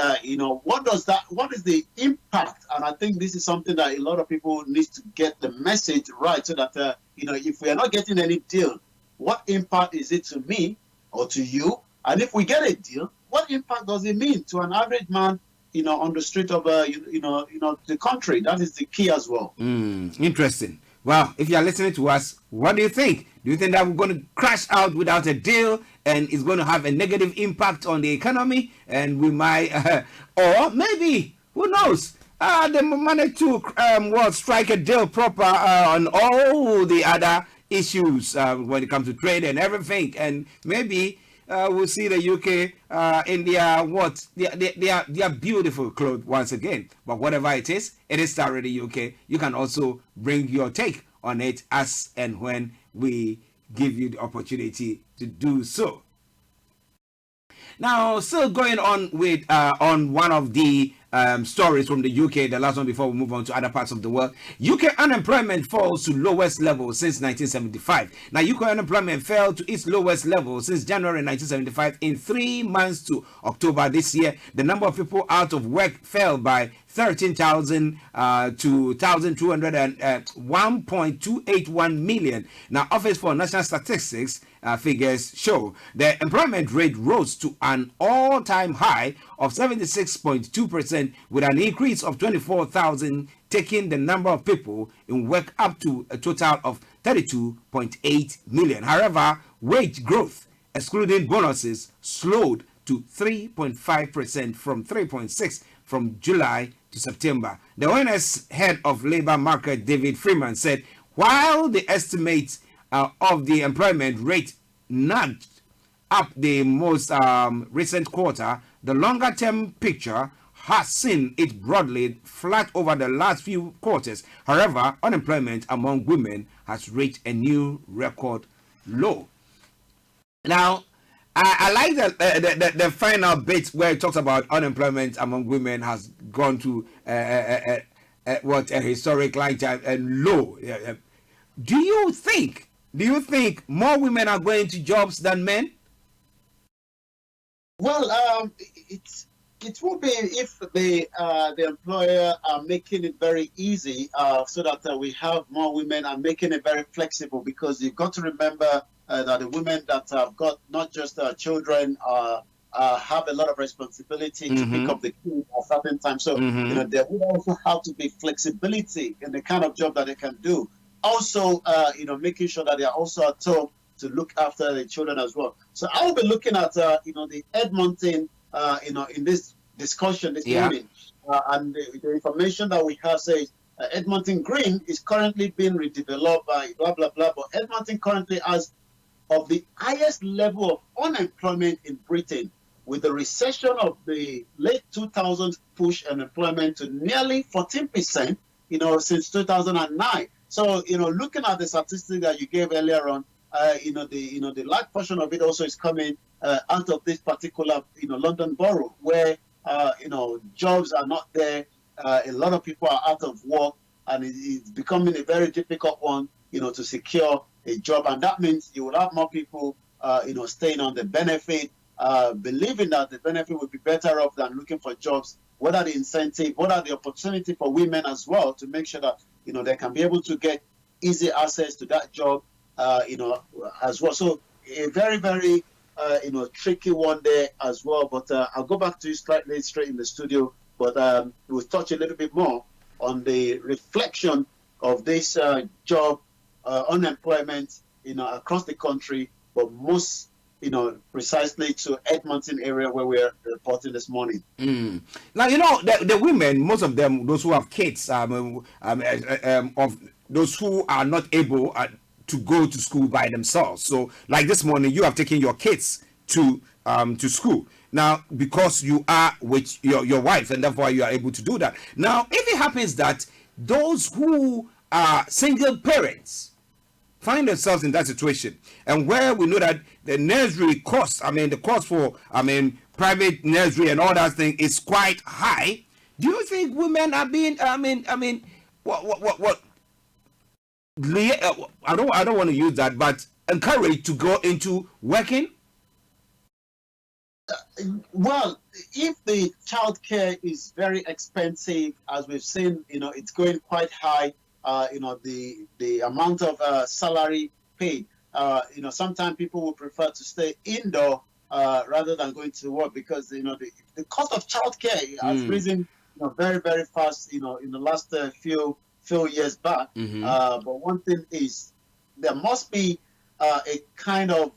what is the impact? And I think this is something that a lot of people need to get the message right, so that if we are not getting any deal, what impact is it to me or to you? And if we get a deal, what impact does it mean to an average man, on the street of the country? That is the key as well. Interesting. Well, if you are listening to us, what do you think? Do you think that we're going to crash out without a deal, and it's going to have a negative impact on the economy, and we might, or maybe, who knows? They managed to strike a deal proper on all the other issues when it comes to trade and everything, and maybe we'll see the UK in their what? Their beautiful clothes once again. But whatever it is Starr Radio UK. You can also bring your take on it as and when we give you the opportunity to do so. Now, still going on with on one of the stories from the UK, the last one before we move on to other parts of the world. UK unemployment falls to lowest level since 1975. Now, UK unemployment fell to its lowest level since January 1975 in 3 months to October this year. The number of people out of work fell by 13,000 to 1.281 million. Now, Office for National Statistics figures show the employment rate rose to an all-time high of 76.2%, with an increase of 24,000, taking the number of people in work up to a total of 32.8 million. However, wage growth, excluding bonuses, slowed to 3.5% from 3.6% from July to September. The ONS head of labor market, David Freeman, said while the estimates of the employment rate nudged up the most recent quarter, the longer term picture has seen it broadly flat over the last few quarters. However, unemployment among women has reached a new record low. Now, I like the final bit where it talks about unemployment among women has gone to what a historic line and low. Do you think more women are going to jobs than men? Well, it will be if the employer are making it very easy, so that we have more women and making it very flexible. Because you've got to remember that the women that have got not just children have a lot of responsibility to pick up the kids at certain times. So there would also have to be flexibility in the kind of job that they can do. Also, making sure that they are also at home to look after the children as well. So I will be looking at the Edmonton in this discussion this morning, and the information that we have says Edmonton Green is currently being redeveloped by blah blah blah. But Edmonton currently has of the highest level of unemployment in Britain, with the recession of the late 2000s push unemployment to nearly 14%, since 2009. So, looking at the statistics that you gave earlier on, the large portion of it also is coming out of this particular, London borough, where, jobs are not there. A lot of people are out of work, and it's becoming a very difficult one, to secure a job. And that means you will have more people, staying on the benefit, believing that the benefit would be better off than looking for jobs. What are the incentive? What are the opportunity for women as well to make sure that, they can be able to get easy access to that job, as well. So a very, very, tricky one there as well. But I'll go back to you slightly straight in the studio. But we'll touch a little bit more on the reflection of this job unemployment, across the country, but most, precisely to Edmonton area where we're reporting this morning. Now, the women, most of them, those who have kids, of those who are not able to go to school by themselves. So, like this morning, you have taken your kids to school. Now, because you are with your wife, and therefore you are able to do that. Now, if it happens that those who are single parents find themselves in that situation, and where we know that the nursery cost, the cost for, private nursery and all that thing is quite high, do you think women are being, what? I don't want to use that, but encouraged to go into working? Well, if the childcare is very expensive, as we've seen, it's going quite high. The amount of salary paid. Sometimes people will prefer to stay indoor rather than going to work, because the cost of childcare has risen very, very fast. In the last few years back. But one thing is, there must be a kind of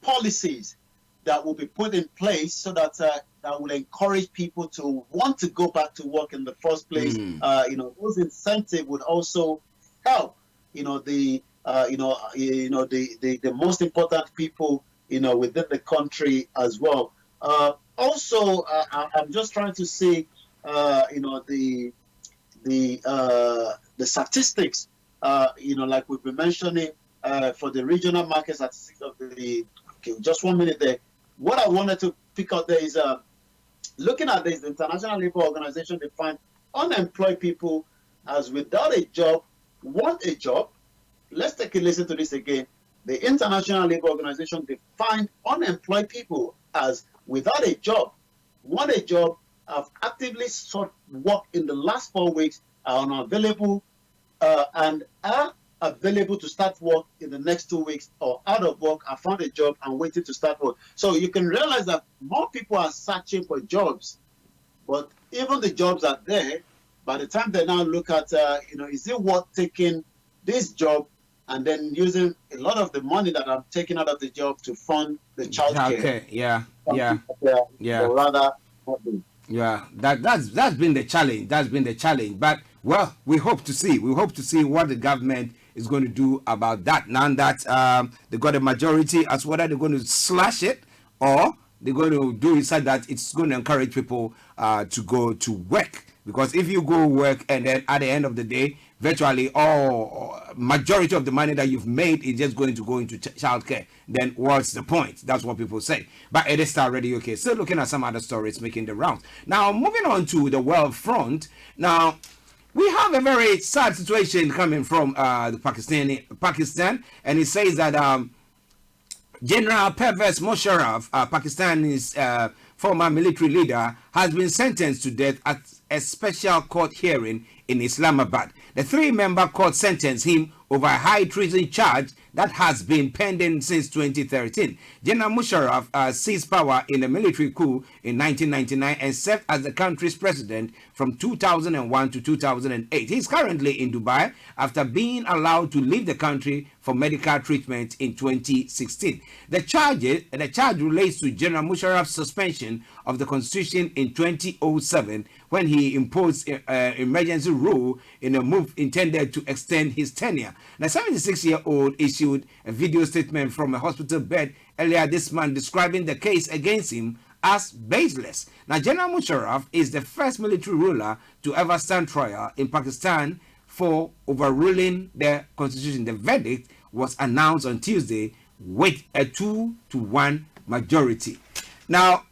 policies that will be put in place so that that will encourage people to want to go back to work in the first place. Those incentives would also help. The most important people within the country as well. Also, I'm just trying to see, the statistics, like we've been mentioning, for the regional market statistics of the. Okay, just 1 minute there. What I wanted to pick out there is looking at this, the International Labour Organization defined unemployed people as without a job, want a job. Let's take a listen to this again. The International Labour Organization defined unemployed people as without a job, want a job, have actively sought work in the last 4 weeks, are unavailable, and are available to start work in the next 2 weeks, or out of work, have found a job and waiting to start work. So you can realize that more people are searching for jobs, but even the jobs are there. By the time they now look at, is it worth taking this job and then using a lot of the money that I'm taking out of the job to fund the child care? Yeah. Or rather, not do. Yeah, that's been the challenge. That's been the challenge. But well, we hope to see what the government is going to do about that. Now that they got a majority, as whether they're going to slash it or they're going to do it so that it's going to encourage people to go to work. Because if you go work and then at the end of the day, virtually all majority of the money that you've made is just going to go into childcare, then what's the point? That's what people say. But it is Starr Radio UK. Still looking at some other stories making the rounds. Now, moving on to the world front. Now, we have a very sad situation coming from Pakistan, and it says that General Pervez Musharraf, Pakistan's former military leader, has been sentenced to death at a special court hearing in Islamabad. The 3-member court sentenced him over a high treason charge that has been pending since 2013. General Musharraf seized power in a military coup in 1999 and served as the country's president from 2001 to 2008. He's currently in Dubai after being allowed to leave the country for medical treatment in 2016. The charge relates to General Musharraf's suspension of the constitution in 2007 when he imposed emergency rule in a move intended to extend his tenure. The 76-year-old issued a video statement from a hospital bed earlier this month describing the case against him as baseless. Now, General Musharraf is the first military ruler to ever stand trial in Pakistan for overruling the constitution. The verdict was announced on Tuesday with a 2-1 majority. Now,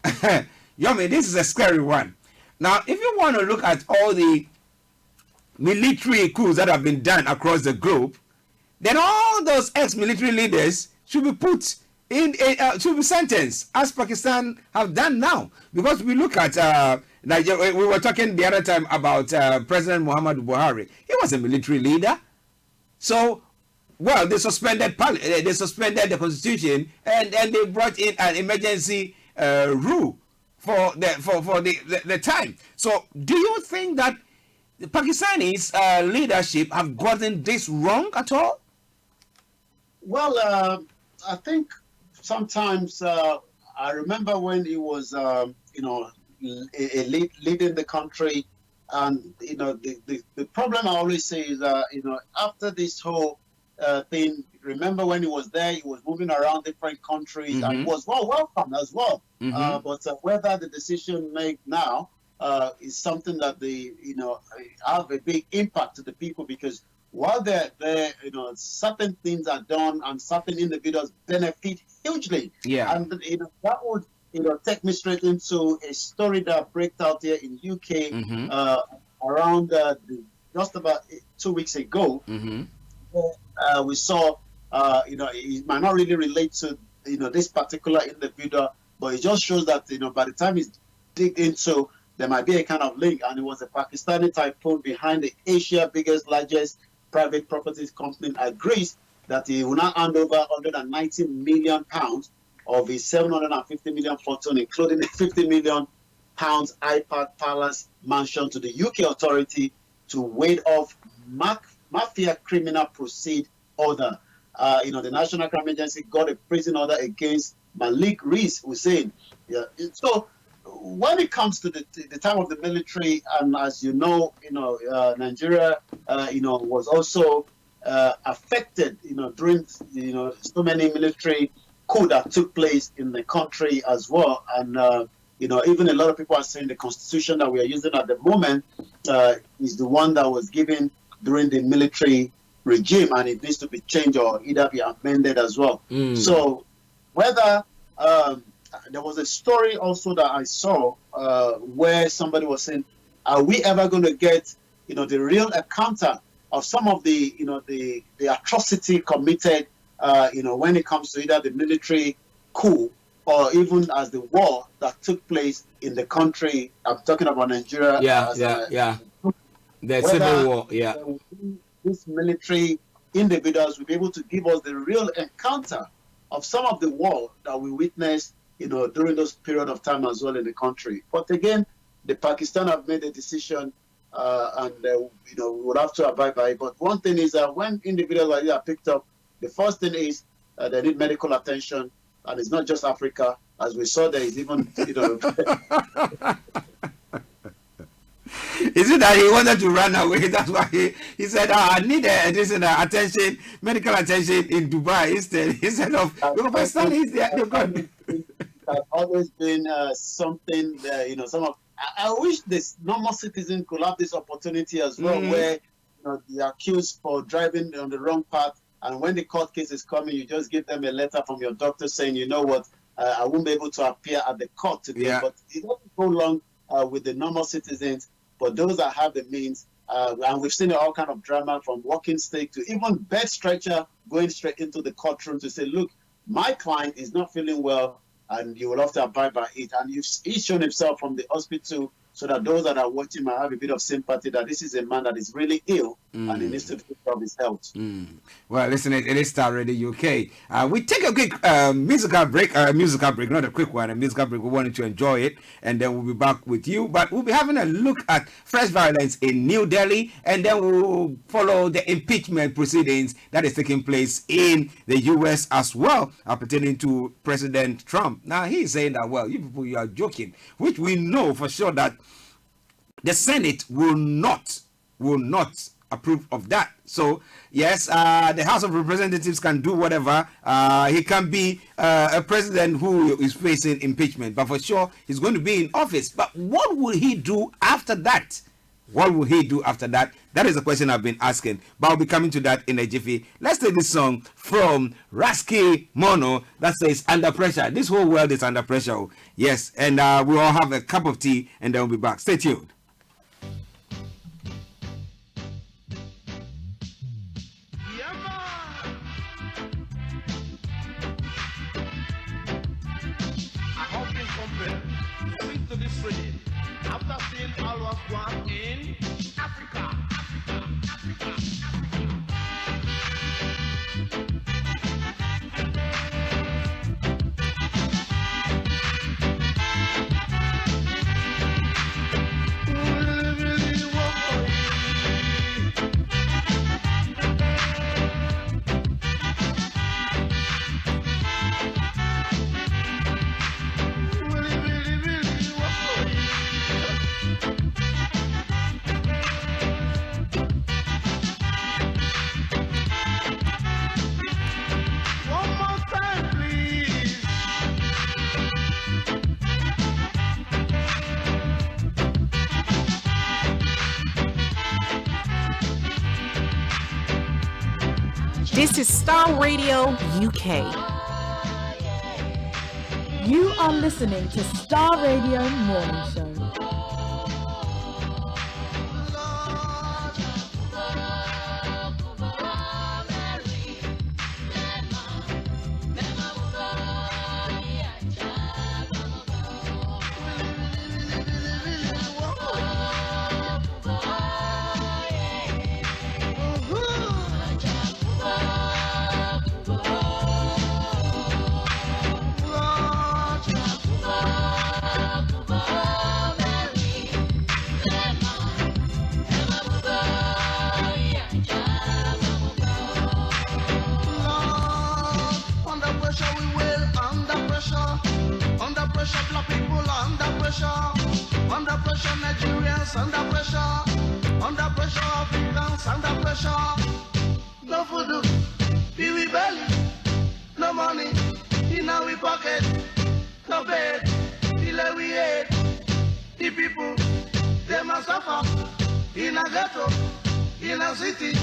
Yomi, this is a scary one. Now, if you want to look at all the military coups that have been done across the globe, then all those ex-military leaders should be put in, should be sentenced, as Pakistan have done now. Because we look at Nigeria, we were talking the other time about President Muhammadu Buhari. He was a military leader. So, well, they suspended the constitution and they brought in an emergency rule for the time. So, do you think that the Pakistanis leadership have gotten this wrong at all? Well, I think sometimes I remember when he was, leading the country, and the problem I always say is, after this whole thing, remember when he was there, he was moving around different countries and was welcome as well. But whether the decision made now is something that they, have a big impact to the people, because while they're there, certain things are done and certain individuals benefit hugely. Yeah. And that would, take me straight into a story that broke out here in UK around just about 2 weeks ago. We saw, it might not really relate to, this particular individual, but it just shows that, by the time it's dig into, there might be a kind of link, and it was a Pakistani tycoon behind the Asia's largest private properties company agrees that he will now hand over 190 million pounds of his 750 million fortune, including a 50 million pounds iPad Palace mansion, to the UK authority to ward off mafia criminal proceed order. The National Crime Agency got a prison order against Malik Rees Hussein. Yeah. So when it comes to the time of the military, and as you know, Nigeria, was also affected, during, so many military coup that took place in the country as well. And, even a lot of people are saying the constitution that we are using at the moment is the one that was given during the military regime, and it needs to be changed or either be amended as well. So whether there was a story also that I saw where somebody was saying, are we ever going to get, the real encounter of some of the, the atrocity committed, when it comes to either the military coup or even as the war that took place in the country? I'm talking about Nigeria. The civil war, these military individuals will be able to give us the real encounter of some of the war that we witnessed, during those period of time as well in the country. But again, the Pakistan have made a decision, and we would have to abide by it. But one thing is that when individuals like that are picked up, the first thing is they need medical attention, and it's not just Africa, as we saw. There is even, Is it that he wanted to run away? That's why he said, I need attention, medical attention in Dubai instead of Pakistan is there. Has always been something that, some of. I wish this normal citizen could have this opportunity as well, where they're accused for driving on the wrong path, and when the court case is coming, you just give them a letter from your doctor saying, you know what, I won't be able to appear at the court today. But it doesn't go long with the normal citizens. But those that have the means, and we've seen all kind of drama from walking stick to even bed stretcher going straight into the courtroom to say, look, my client is not feeling well, and you will have to abide by it. And he's shown himself from the hospital so that those that are watching might have a bit of sympathy that this is a man that is really ill and he needs to take care of his health. Well, listen, it is Starr Radio UK. We take a quick musical break, not a quick one, a musical break. We wanted to enjoy it, and then we'll be back with you. But we'll be having a look at fresh violence in New Delhi, and then we'll follow the impeachment proceedings that is taking place in the US as well, pertaining to President Trump. Now, he's saying that, well, you people, you are joking, which we know for sure that the Senate will not approve of that. So yes, the House of Representatives can do whatever. He can be a president who is facing impeachment, but for sure he's going to be in office. But what will he do after that? What will he do after that? That is the question I've been asking. But I'll be coming to that in a jiffy. Let's take this song from Rasky Mono that says Under Pressure. This whole world is under pressure. Yes, and we'll all have a cup of tea and then we'll be back. Stay tuned. After seeing all what's going in Africa. This is Starr Radio UK. You are listening to Starr Radio Morning Show. No food, be we belly, no money, pocket, no bed, the we hate. The people, they must suffer in a ghetto, in a city,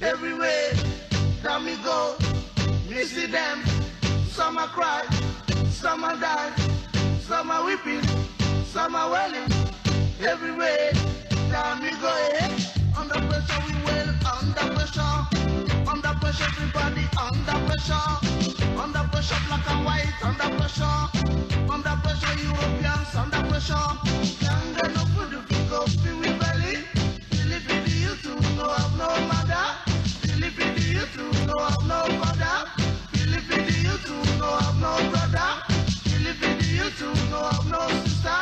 everywhere that me go, me see them. Some are cry, some are die, some are weeping, some are wailing, everywhere that me go. Under pressure we will, under pressure everybody, under pressure black and white, under pressure Europeans, under pressure. Can't get no food to pick up, feel we belly. Philippine you too, no have no mother. Philippine you too, no have no father. Philippine you too, no have no brother. Philippine you too, no have no sister.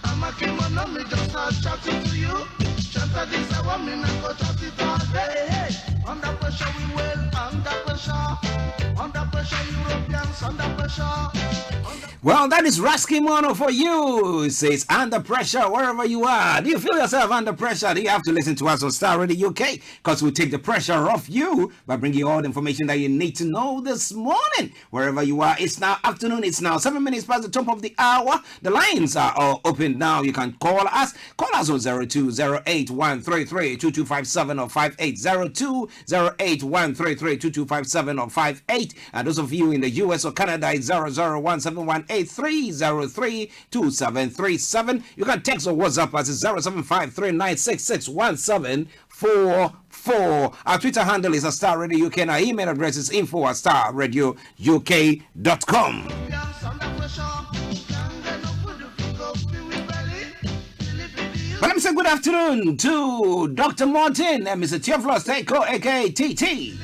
I'm a kimono, me just start chatting to you. Chanta this, I want me not go chat it all day. Hey, under pressure we will, under pressure Europeans, under pressure. Well, that is Rasky Mono for you. It says under pressure wherever you are. Do you feel yourself under pressure? Do you have to listen to us on Starr Radio UK? Because we take the pressure off you by bringing you all the information that you need to know this morning. Wherever you are, it's now afternoon. It's now 7 minutes past the top of the hour. The lines are all open now. You can call us. Call us on 0208-133-2257 or 5802-08-133-2257 or 58. And those of you in the US or Canada, it's 0017183032737. You can text or WhatsApp us at 0753966174. Our Twitter handle is Starr Radio UK and our email address is info@starradiouk.com. But let me say good afternoon to Dr. Martin and Mr. Theophilus Teko, aka TT.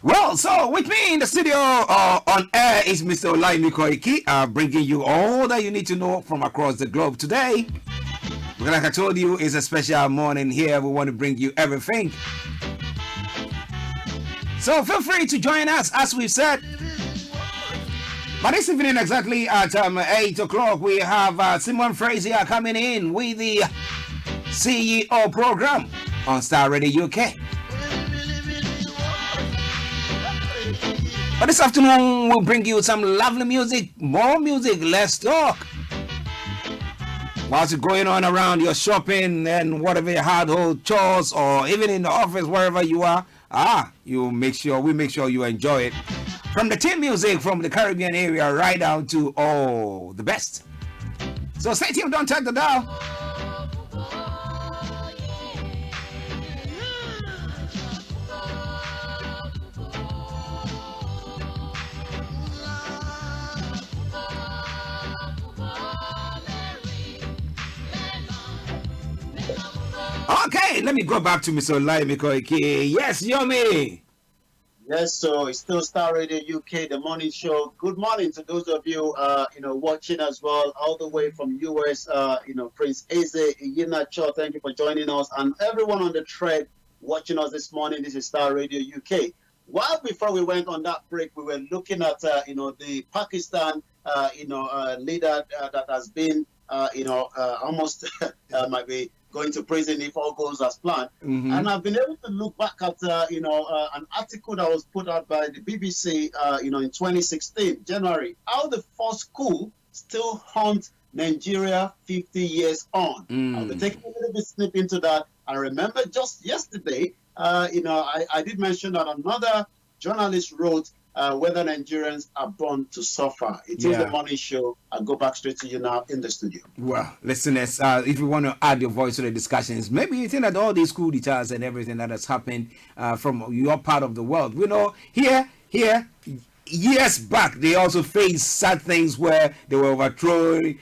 Well, so with me in the studio on air is Mr. Olaimi Koiki, bringing you all that you need to know from across the globe today. Because like I told you, it's a special morning here. We want to bring you everything. So feel free to join us, as we've said. But this evening, exactly at 8 o'clock, we have Simon Frazier coming in with the CEO program on Starr Radio UK. But this afternoon, we'll bring you some lovely music, more music, less talk. Whilst you're going on around your shopping and whatever your household chores, or even in the office, wherever you are, we make sure you enjoy it. From the team music from the Caribbean area right down to the best. So stay tuned, don't touch the dial. Okay, let me go back to Mr. Olaimi Koiki. Yes, Yomi. Yes, so it's still Starr Radio UK, the morning show. Good morning to those of you, watching as well, all the way from US. Prince Eze, Iyinacho, thank you for joining us, and everyone on the thread watching us this morning. This is Starr Radio UK. Well, before we went on that break, we were looking at, the Pakistan, leader that has been, almost might be going to prison if all goes as planned. Mm-hmm. And I've been able to look back at, an article that was put out by the BBC, in 2016, January, how the first coup still haunts Nigeria 50 years on. I'll be taking a little bit snip into that. I remember just yesterday, I did mention that another journalist wrote whether Nigerians are born to suffer. It is the morning show. I'll go back straight to you now in the studio. Well, listeners, if you want to add your voice to the discussions, maybe you think that all these coup d'etats and everything that has happened from your part of the world, here, years back, they also faced sad things where they were overthrowing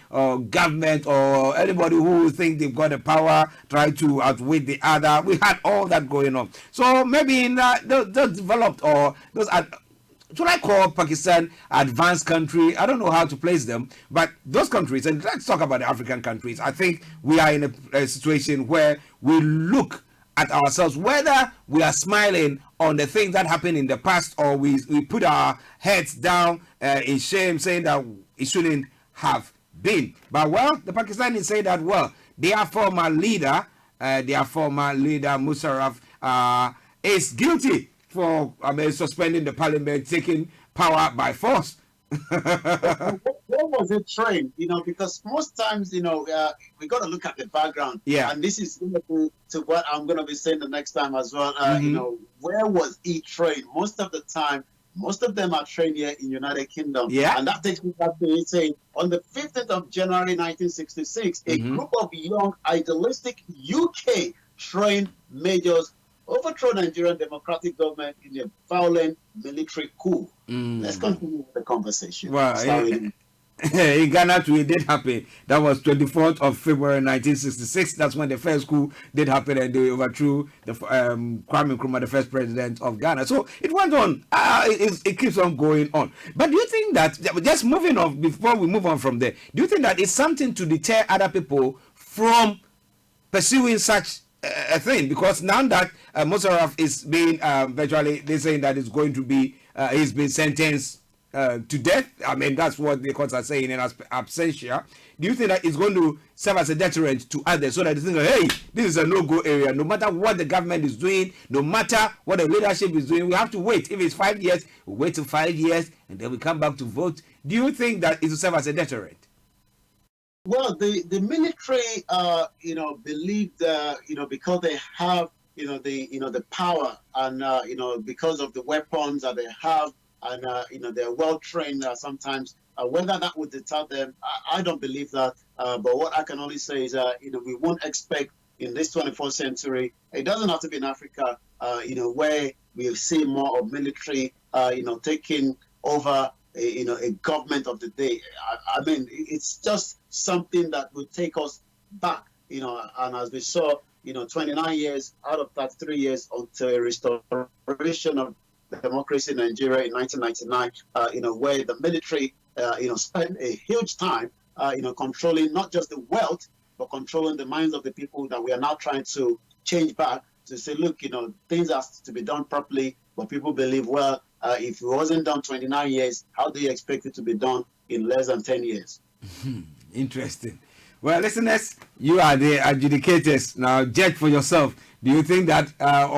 government or anybody who think they've got the power, try to outwit the other. We had all that going on. So maybe in those developed or those should I call Pakistan advanced country? I don't know how to place them, but those countries, and let's talk about the African countries. I think we are in a situation where we look at ourselves, whether we are smiling on the things that happened in the past, or we put our heads down in shame, saying that it shouldn't have been. But well, the Pakistanis say that, well, their former leader Musharraf is guilty for suspending the parliament, taking power by force. What was it trained? Because most times, we got to look at the background. Yeah. And this is to what I'm going to be saying the next time as well. Where was he trained? Most of the time, most of them are trained here in United Kingdom. Yeah. And that takes me back to it saying, on the 15th of January 1966, a group of young, idealistic UK trained majors overthrow Nigerian democratic government in a violent military coup. Let's continue with the conversation. Well, in Ghana too, it did happen. That was 24th of February 1966. That's when the first coup did happen, and they overthrew the Kwame Nkrumah, the first president of Ghana. So it went on. It keeps on going on. But do you think that, just moving on, before we move on from there, do you think that it's something to deter other people from pursuing such a thing? Because now that Musharraf is being virtually, they're saying that it's going to be, he's been sentenced to death. I mean, that's what the courts are saying in absentia. Do you think that it's going to serve as a deterrent to others, so that they think, hey, this is a no-go area? No matter what the government is doing, no matter what the leadership is doing, we have to wait. If it's 5 years, we wait till 5 years, and then we come back to vote. Do you think that it will serve as a deterrent? Well, the military, believe that, because they have, the power, and because of the weapons that they have, and they're well trained sometimes. Whether that would deter them, I don't believe that. But what I can only say is, we won't expect in this 21st century. It doesn't have to be in Africa, where we see more of military, taking over. A government of the day. I mean, it's just something that will take us back, and as we saw, 29 years out of that 3 years until a restoration of democracy in Nigeria in 1999, where the military, spent a huge time, controlling not just the wealth, but controlling the minds of the people, that we are now trying to change back to say, look, things have to be done properly, but people believe, well, if it wasn't done 29 years, how do you expect it to be done in less than 10 years? Interesting. Well, listeners, you are the adjudicators. Now, judge for yourself. Do you think that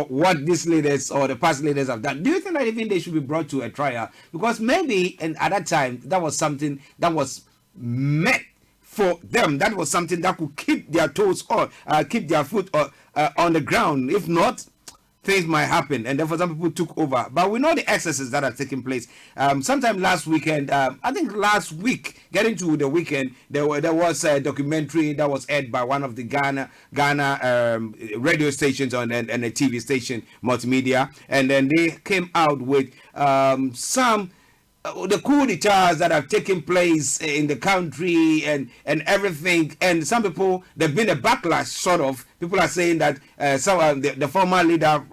what these leaders or the past leaders have done, do you think that even they should be brought to a trial? Because maybe at that time, that was something that was meant for them. That was something that could keep their toes on, keep their foot on the ground. If not, things might happen, and therefore some people took over. But we know the excesses that are taking place. Sometime last weekend, I think last week, getting to the weekend, there was a documentary that was aired by one of the Ghana radio stations and a TV station, multimedia, and then they came out with some the coup d'etats that have taken place in the country and everything. And some people, there's been a backlash, sort of. People are saying that the former leader,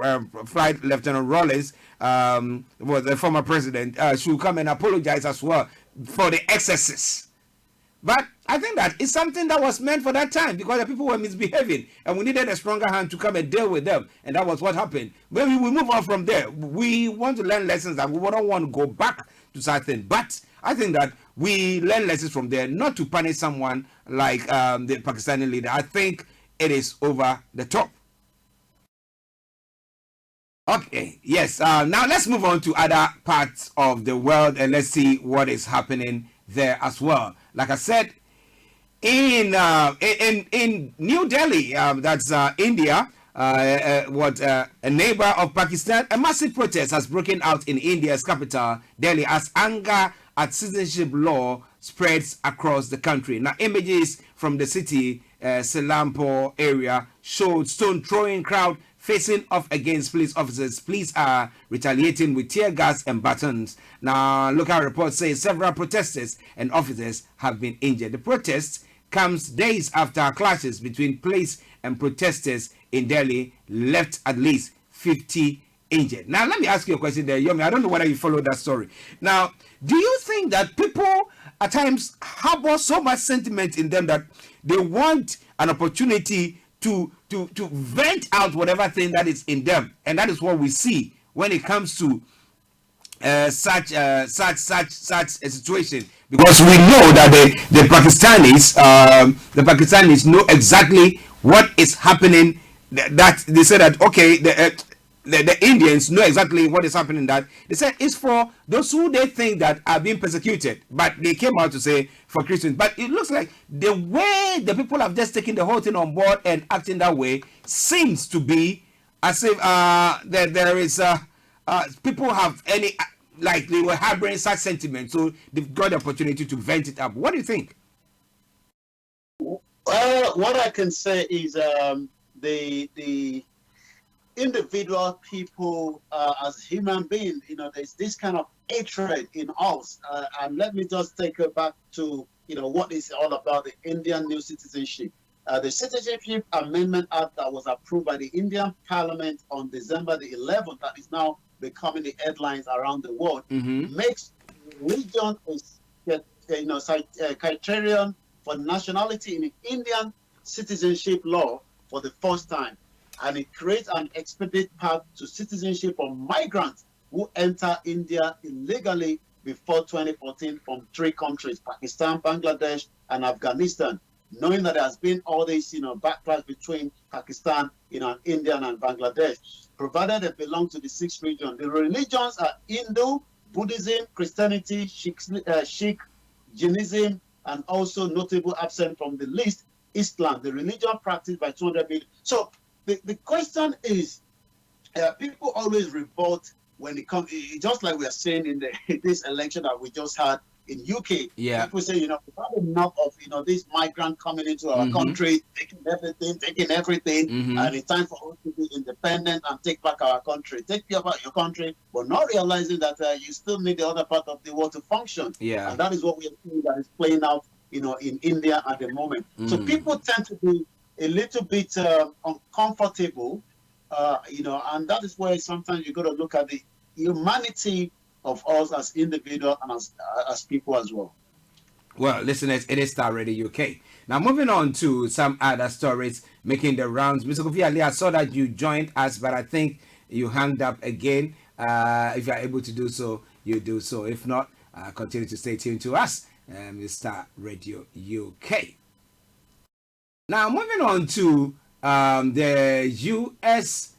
Flight Lieutenant Rawlings, was the former president, should come and apologize as well for the excesses. But I think that it's something that was meant for that time, because the people were misbehaving and we needed a stronger hand to come and deal with them. And that was what happened. Maybe we move on from there. We want to learn lessons, and we don't want to go back to something. But I think that we learn lessons from there, not to punish someone like the Pakistani leader. I think it is over the top. Okay, yes. Now let's move on to other parts of the world, and let's see what is happening there as well. Like I said, in New Delhi, that's India, a neighbor of Pakistan, a massive protest has broken out in India's capital, Delhi, as anger at citizenship law spreads across the country. Now, images from the city, Selampur area, showed stone-throwing crowd facing off against police officers. Police are retaliating with tear gas and batons. Now, local reports say several protesters and officers have been injured. The protest comes days after clashes between police and protesters in Delhi left at least 50 injured. Now, let me ask you a question there, Yomi. I don't know whether you follow that story. Now, do you think that people at times harbor so much sentiment in them that they want an opportunity to vent out whatever thing that is in them, and that is what we see when it comes to such a situation, because we know that the Pakistanis know exactly what is happening. That they say that okay, the Indians know exactly what is happening. That they said it's for those who they think that are being persecuted, but they came out to say for Christians. But it looks like the way the people have just taken the whole thing on board and acting that way seems to be as if there is people have any, like they were harboring such sentiment, so they've got the opportunity to vent it up. What do you think? What I can say is the individual people as human beings, there's this kind of hatred in us. And let me just take it back to, what is all about the Indian new citizenship. The Citizenship Amendment Act that was approved by the Indian Parliament on December the 11th, that is now becoming the headlines around the world, makes religion a criterion for nationality in the Indian citizenship law for the first time. And it creates an expedite path to citizenship for migrants who enter India illegally before 2014 from 3 countries, Pakistan, Bangladesh, and Afghanistan. Knowing that there has been all this, backlash between Pakistan, India and Bangladesh, provided they belong to the 6th region. The religions are Hindu, Buddhism, Christianity, Sikh, Jainism, and also notable absent from the list, Islam, the religion practiced by 200 million. So the question is, people always revolt when it comes, just like we are saying in this election that we just had in UK. Yeah. People say, we've had enough of, this migrant coming into our country, taking everything, and it's time for us to be independent and take back our country. Take care about your country, but not realizing that you still need the other part of the world to function. Yeah. And that is what we are seeing that is playing out, in India at the moment. So people tend to be a little bit uncomfortable, and that is where sometimes you got to look at the humanity of us as individuals and as people as well. Well, listeners, it is Starr Radio UK. Now, moving on to some other stories making the rounds. Mr. Kofi Ali, I saw that you joined us, but I think you hanged up again. If you are able to do so, you do so. If not, continue to stay tuned to us, Starr Radio UK. Now, moving on to the U.S.,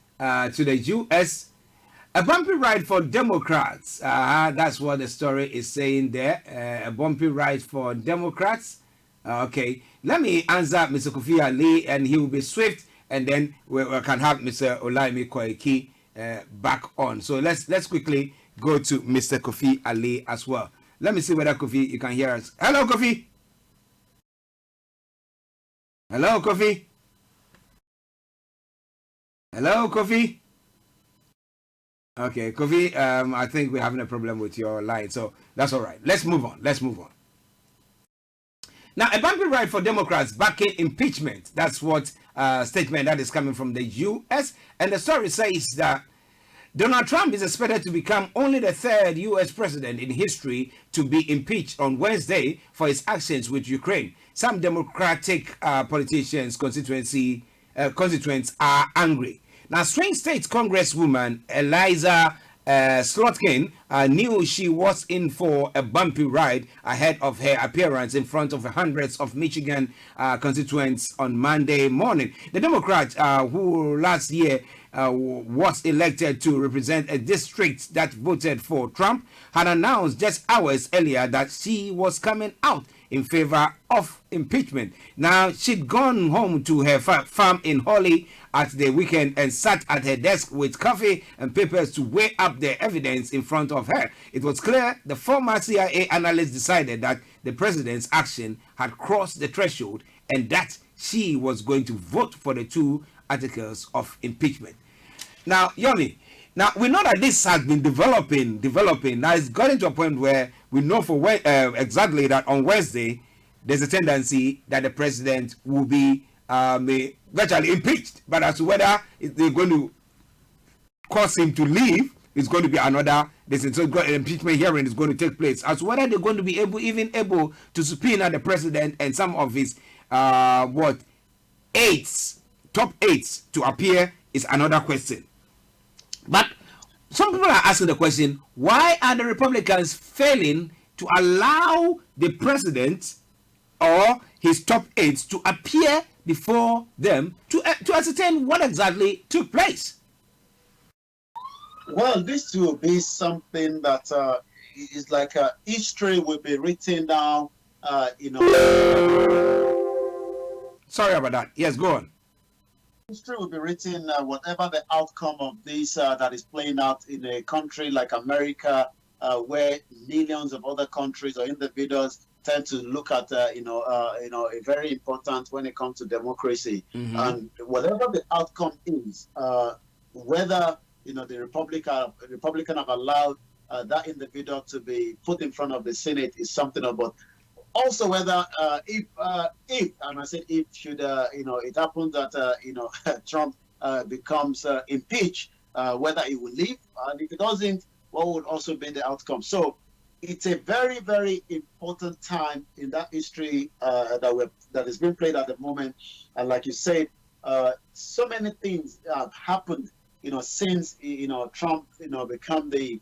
a bumpy ride for Democrats. That's what the story is saying there. A bumpy ride for Democrats. Okay, let me answer Mr. Kofi Ali, and he will be swift, and then we can have Mr. Olaimi Koiki back on. So let's quickly go to Mr. Kofi Ali as well. Let me see whether Kofi, you can hear us. Hello, Kofi. Hello, Kofi. Hello, Kofi. Okay, Kofi, I think we're having a problem with your line, so that's all right. Let's move on. Now, a bumpy ride for Democrats backing impeachment. That's what statement that is coming from the U.S. And the story says that Donald Trump is expected to become only the 3rd U.S. president in history to be impeached on Wednesday for his actions with Ukraine. Some Democratic politicians' constituents are angry. Now, swing state Congresswoman Eliza Slotkin knew she was in for a bumpy ride ahead of her appearance in front of hundreds of Michigan constituents on Monday morning. The Democrat who last year was elected to represent a district that voted for Trump had announced just hours earlier that she was coming out in favor of impeachment. Now, she'd gone home to her farm in Holly at the weekend and sat at her desk with coffee and papers to weigh up the evidence in front of her. It was clear the former CIA analyst decided that the president's action had crossed the threshold and that she was going to vote for the 2 articles of impeachment. Now, Yomi, now we know that this has been developing. Now it's gotten to a point where we know for exactly that on Wednesday there's a tendency that the president will be virtually impeached. But as to whether they're going to cause him to leave, it's going to be another. So an impeachment hearing is going to take place. As to whether they're going to be able to subpoena the president and some of his aides top aides to appear is another question. But some people are asking the question, why are the Republicans failing to allow the president or his top aides to appear before them to ascertain what exactly took place? Well, this will be something that is like history will be written down, Sorry about that. Yes, go on. History will be written, whatever the outcome of this that is playing out in a country like America, where millions of other countries or individuals tend to look at, a very important when it comes to democracy. Mm-hmm. And whatever the outcome is, whether the Republican have allowed that individual to be put in front of the Senate is something about. Also, whether if and I said if should it happens that Trump becomes impeached, whether he will leave, and if it doesn't, what would also be the outcome? So it's a very, very important time in that history that is being played at the moment. And like you said, so many things have happened, since Trump become the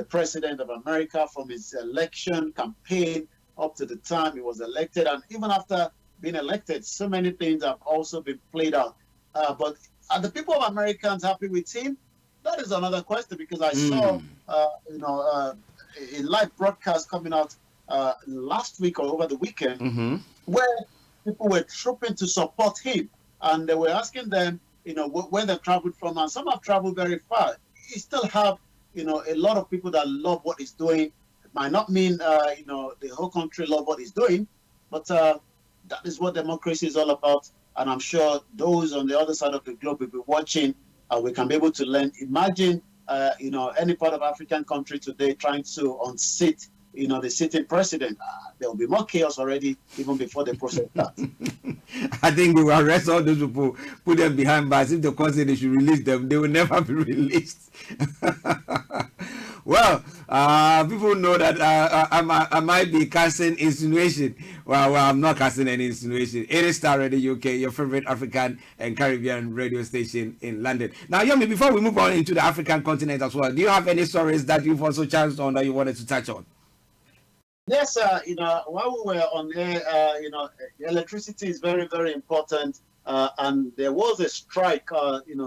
president of America, from his election campaign up to the time he was elected, and even after being elected, so many things have also been played out. But are the people of Americans happy with him? That is another question, because I saw, a live broadcast coming out last week or over the weekend, Mm-hmm. where people were trooping to support him, and they were asking them, where they traveled from, and some have traveled very far. You still have, a lot of people that love what he's doing. Might not mean the whole country love what he's doing, but that is what democracy is all about. And I'm sure those on the other side of the globe will be watching. We can be able to learn. Imagine any part of African country today trying to unseat the sitting president. There will be more chaos already even before the process starts. I think they will arrest all those people, put them behind bars. If the court say they should release them, they will never be released. Well, people know that I might be casting insinuation. Well, I'm not casting any insinuation. It is Starr Radio UK, your favorite African and Caribbean radio station in London. Now, Yomi, before we move on into the African continent as well, do you have any stories that you've also chanced on that you wanted to touch on? Yes, while we were on air, electricity is very, very important. And there was a strike,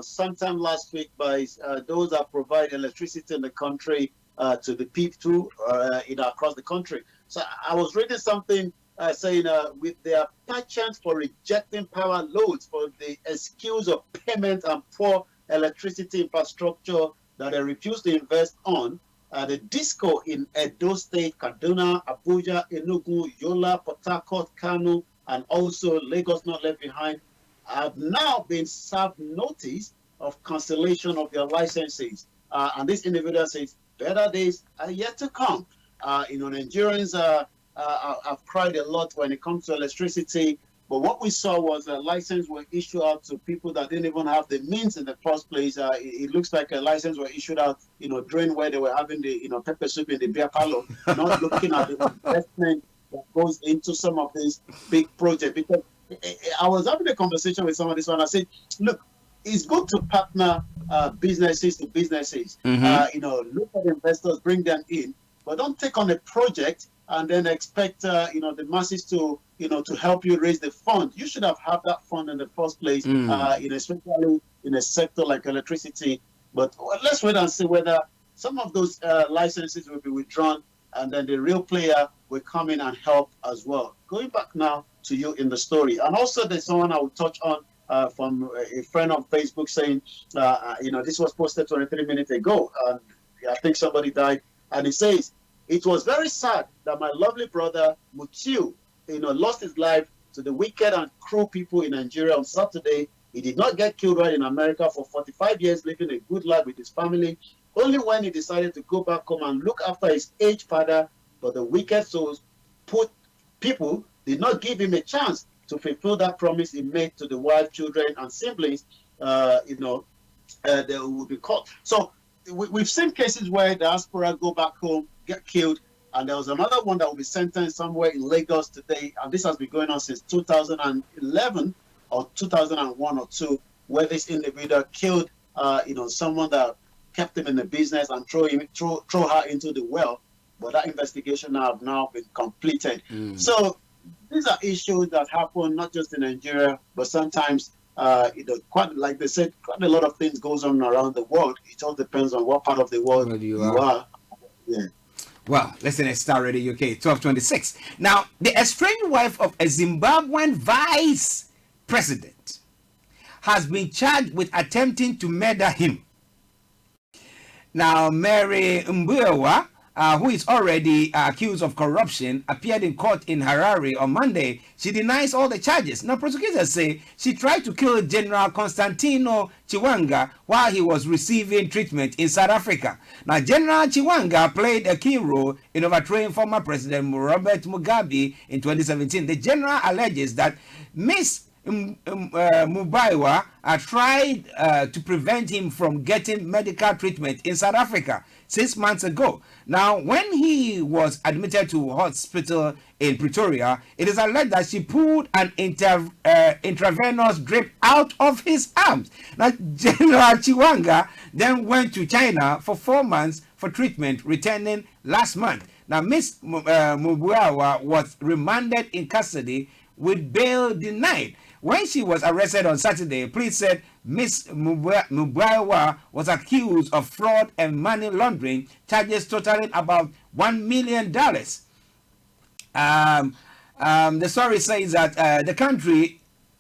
sometime last week by those that provide electricity in the country to the people, across the country. So I was reading something saying with their passion for rejecting power loads for the excuse of payment and poor electricity infrastructure that they refuse to invest on, the disco in Edo State, Kaduna, Abuja, Enugu, Yola, Port Harcourt, Kano, and also Lagos not left behind, have now been served notice of cancellation of their licenses. And this individual says better days are yet to come. Nigerians have cried a lot when it comes to electricity, but what we saw was a license were issued out to people that didn't even have the means in the first place. It looks like a license were issued out, during where they were having the, pepper soup in the beer parlor, not looking at the investment that goes into some of these big projects. Because I was having a conversation with someone this one. I said, look, it's good to partner businesses to businesses. Mm-hmm. Look at investors, bring them in, but don't take on a project and then expect the masses to help you raise the fund. You should have had that fund in the first place, especially in a sector like electricity. But let's wait and see whether some of those licenses will be withdrawn, and then the real player will come in and help as well. Going back now to you in the story, and also there's someone I will touch on from a friend on Facebook saying, this was posted 23 minutes ago, and I think somebody died, and he says, it was very sad that my lovely brother Mutiu, lost his life to the wicked and cruel people in Nigeria on Saturday. He did not get killed while in America for 45 years, living a good life with his family. Only when he decided to go back home and look after his aged father, but the wicked souls people did not give him a chance to fulfill that promise he made to the wife, children, and siblings. They will be caught. So we've seen cases where diaspora go back home, get killed, and there was another one that will be sentenced somewhere in Lagos today, and this has been going on since 2011 or 2001 or 2. where this individual killed, someone that kept him in the business and throw her into the well. But that investigation have now been completed. So these are issues that happen not just in Nigeria, but sometimes, quite like they said, quite a lot of things goes on around the world. It all depends on what part of the world you are. Yeah. Well, listen, it's Starr Radio UK, 1226. Now, the estranged wife of a Zimbabwean vice president has been charged with attempting to murder him. Now, Mary Mbuewa, who is already accused of corruption, appeared in court in Harare on Monday. She denies all the charges. Now, prosecutors say she tried to kill General Constantino Chiwenga while he was receiving treatment in South Africa. Now, General Chiwenga played a key role in overthrowing former President Robert Mugabe in 2017. The general alleges that Miss Mubaiwa tried to prevent him from getting medical treatment in South Africa 6 months ago. Now, when he was admitted to hospital in Pretoria, it is alleged that she pulled an intravenous drip out of his arms. Now, General Chiwenga then went to China for 4 months for treatment, returning last month. Now, Miss Mubaiwa was remanded in custody with bail denied. When she was arrested on Saturday, police said Miss Mubaiwa was accused of fraud and money laundering, charges totaling about $1 million. The story says that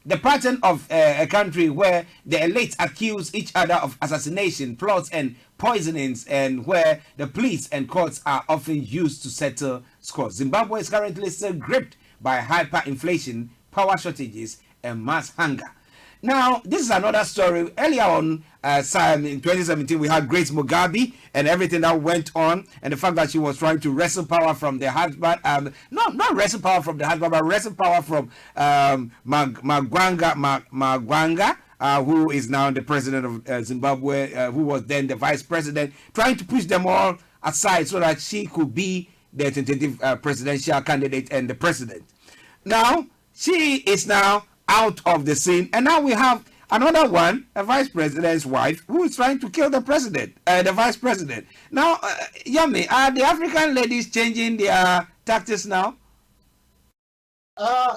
the pattern of a country where the elites accuse each other of assassination, plots, and poisonings, and where the police and courts are often used to settle scores. Zimbabwe is currently still gripped by hyperinflation, power shortages, and mass hunger. Now, this is another story. Earlier on, in 2017, we had Grace Mugabe and everything that went on, and the fact that she was trying to wrestle power from the husband. Not wrestle power from the husband, but wrestle power from Magwanga, who is now the president of Zimbabwe, who was then the vice president, trying to push them all aside so that she could be the tentative presidential candidate and the president. Now, she is now out of the scene, and now we have another one, a vice president's wife, who is trying to kill the president, the vice president. Now, Yami, are the African ladies changing their tactics now?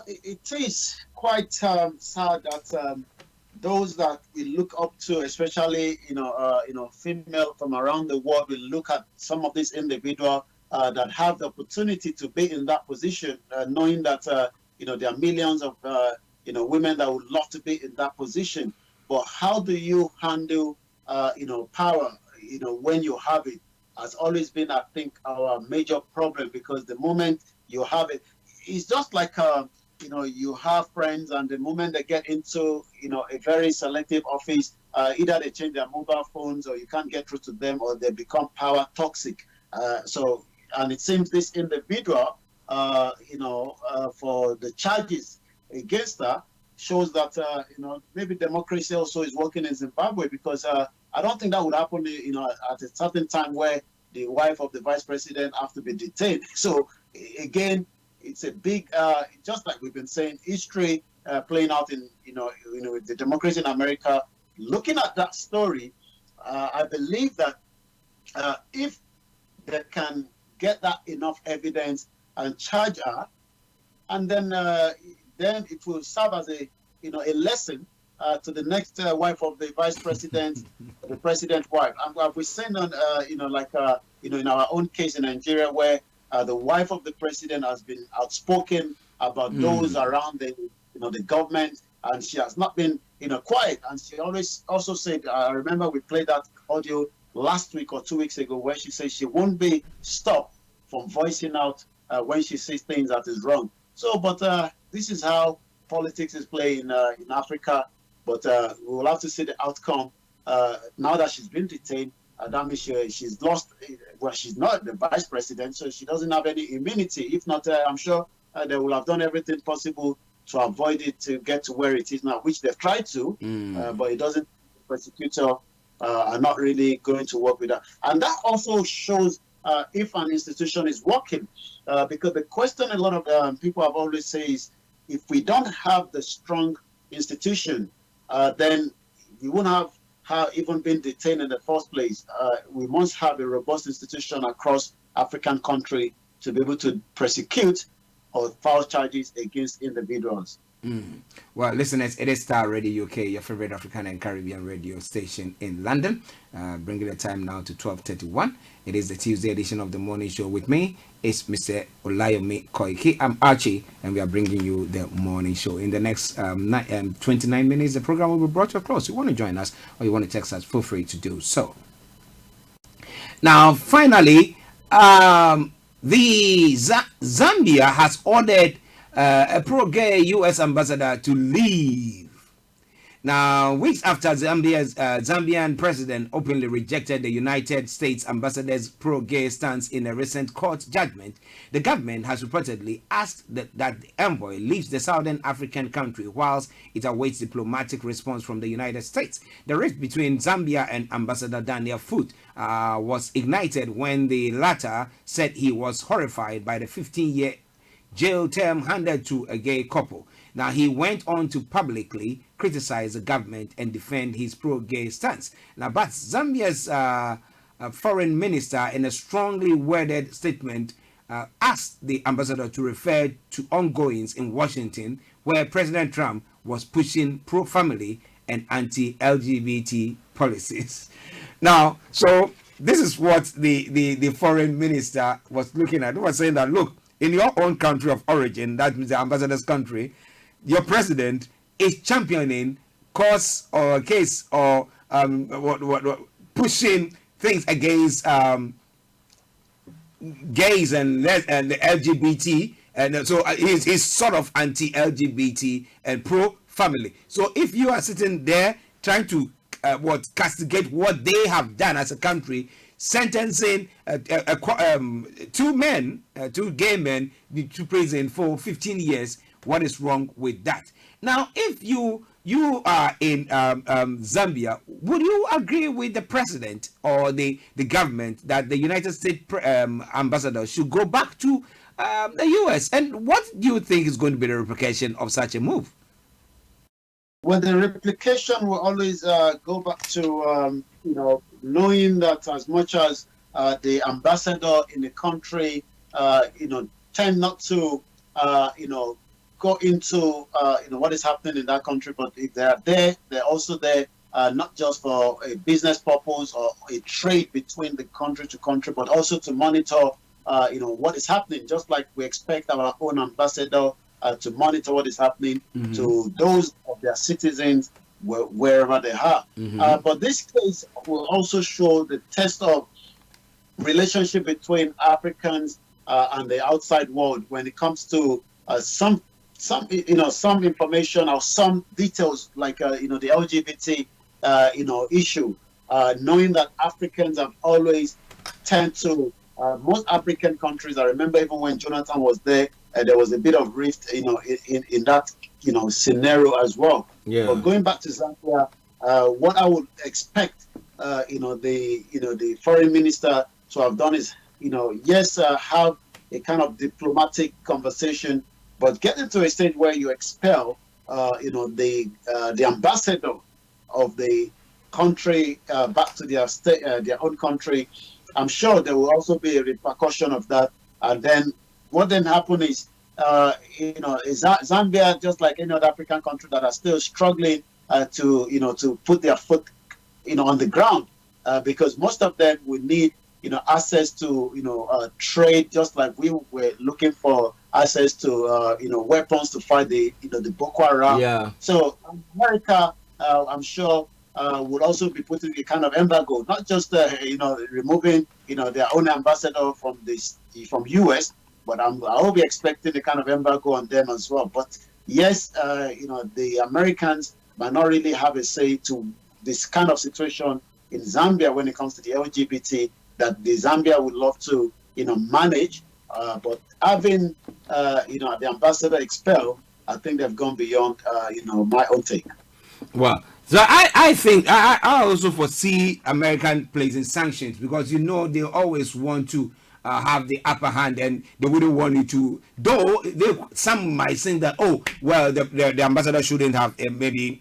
It is quite sad that those that we look up to, especially female from around the world, will look at some of these individuals that have the opportunity to be in that position, knowing that there are millions of women that would love to be in that position. But how do you handle power when you have it has always been, I think, our major problem, because the moment you have it, it's just like you have friends, and the moment they get into a very selective office, either they change their mobile phones, or you can't get through to them, or they become power toxic. And it seems this individual for the charges against her shows that maybe democracy also is working in Zimbabwe, because I don't think that would happen at a certain time where the wife of the vice president have to be detained. So again, it's a big just like we've been saying, history playing out in with the democracy in America. Looking at that story, I believe that if they can get that enough evidence and charge her, and then it will serve as a lesson to the next wife of the vice president, the president's wife. And we've seen on in our own case in Nigeria, where the wife of the president has been outspoken about those around the government, and she has not been quiet. And she always also said, I remember we played that audio last week or 2 weeks ago, where she says she won't be stopped from voicing out when she sees things that is wrong. So, but this is how politics is playing in Africa. But we will have to see the outcome. Now that she's been detained, that means she's lost. Well, she's not the vice president, so she doesn't have any immunity. If not, I'm sure they will have done everything possible to avoid it, to get to where it is now, which they've tried to, but it doesn't. Prosecutor are not really going to work with that. And that also shows if an institution is working, because the question a lot of people have always said is, if we don't have the strong institution, then he wouldn't have even been detained in the first place. We must have a robust institution across African country to be able to prosecute or file charges against individuals. Well, listeners, it is Starr Radio UK, your favorite African and Caribbean radio station in London. Bringing the time now to 12:31. It is the Tuesday edition of the morning show. With me is Mr. Olayomi Koiki. I'm Archie, and we are bringing you the morning show. In the next 29 minutes, the program will be brought to a close. You want to join us or you want to text us, feel free to do so. Now, finally, Zambia has ordered a pro-gay U.S. ambassador to leave. Now, weeks after Zambian president openly rejected the United States ambassador's pro-gay stance in a recent court judgment, the government has reportedly asked that the envoy leaves the southern African country whilst it awaits diplomatic response from the United States. The rift between Zambia and Ambassador Daniel Foot was ignited when the latter said he was horrified by the 15-year jail term handed to a gay couple. Now, he went on to publicly criticize the government and defend his pro-gay stance. Now, but Zambia's foreign minister, in a strongly worded statement, asked the ambassador to refer to ongoings in Washington, where President Trump was pushing pro-family and anti-LGBT policies. Now, so this is what the foreign minister was looking at. He was saying that, look, in your own country of origin, that means the ambassador's country, your president is championing cause or case or pushing things against gays and the LGBT, and so he's sort of anti-LGBT and pro-family. So if you are sitting there trying to castigate what they have done as a country, sentencing two gay men to prison for 15 years. What is wrong with that? Now, if you are in Zambia, would you agree with the president or the government that the United States ambassador should go back to the U.S.? And what do you think is going to be the repercussion of such a move? Well, the replication will always go back to knowing that as much as the ambassador in the country tend not to go into what is happening in that country, but if they are there, they're also there not just for a business purpose or a trade between the country to country, but also to monitor what is happening, just like we expect our own ambassador to monitor what is happening to those of their citizens wherever they are. But this case will also show the test of relationship between Africans and the outside world when it comes to some information or some details like the LGBT issue. Knowing that Africans have always tend to most African countries. I remember even when Jonathan was there, there was a bit of rift, in that scenario as well. Yeah. But going back to Zambia, what I would expect, the foreign minister to have done is, have a kind of diplomatic conversation, but get into a stage where you expel, the ambassador of the country back to their state, their own country. I'm sure there will also be a repercussion of that. And then what then happen is, Zambia, just like any other African country that are still struggling to put their foot, on the ground, because most of them will need, access to, trade, just like we were looking for access to, weapons to fight the Boko Haram. Yeah. So America, I'm sure, would also be putting a kind of embargo, not just, removing, their own ambassador from US, but I will be expecting a kind of embargo on them as well. But yes, the Americans might not really have a say to this kind of situation in Zambia when it comes to the LGBT that the Zambia would love to, manage. But having, the ambassador expelled, I think they've gone beyond, my own take. Well, so I think I also foresee American placing sanctions because they always want to have the upper hand, and they wouldn't want you to. Though some might think that, oh, well, the ambassador shouldn't have maybe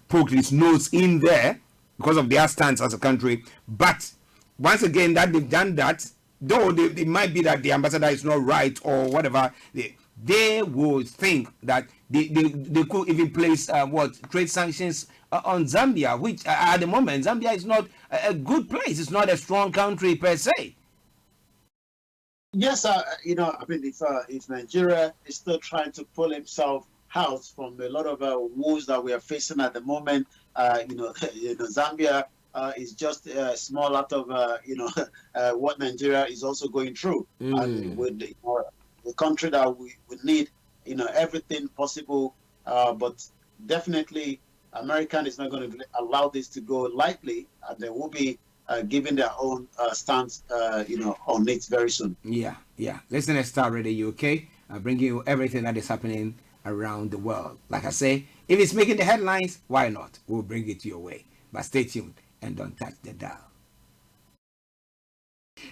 poked his nose in there because of their stance as a country. But once again, that they've done that, though it might be that the ambassador is not right or whatever, they would think that they could even place trade sanctions on Zambia, which at the moment Zambia is not a good place. It's not a strong country per se. Yes, you know, I mean, if Nigeria is still trying to pull himself out from a lot of woes that we are facing at the moment, Zambia is just small out of what Nigeria is also going through, and with the country that we need, everything possible, but definitely. American is not going to allow this to go lightly, and they will be giving their own stance, on it very soon. Yeah. Listen to Starr Radio UK, bringing you everything that is happening around the world. Like I say, if it's making the headlines, why not? We'll bring it your way. But stay tuned and don't touch the dial.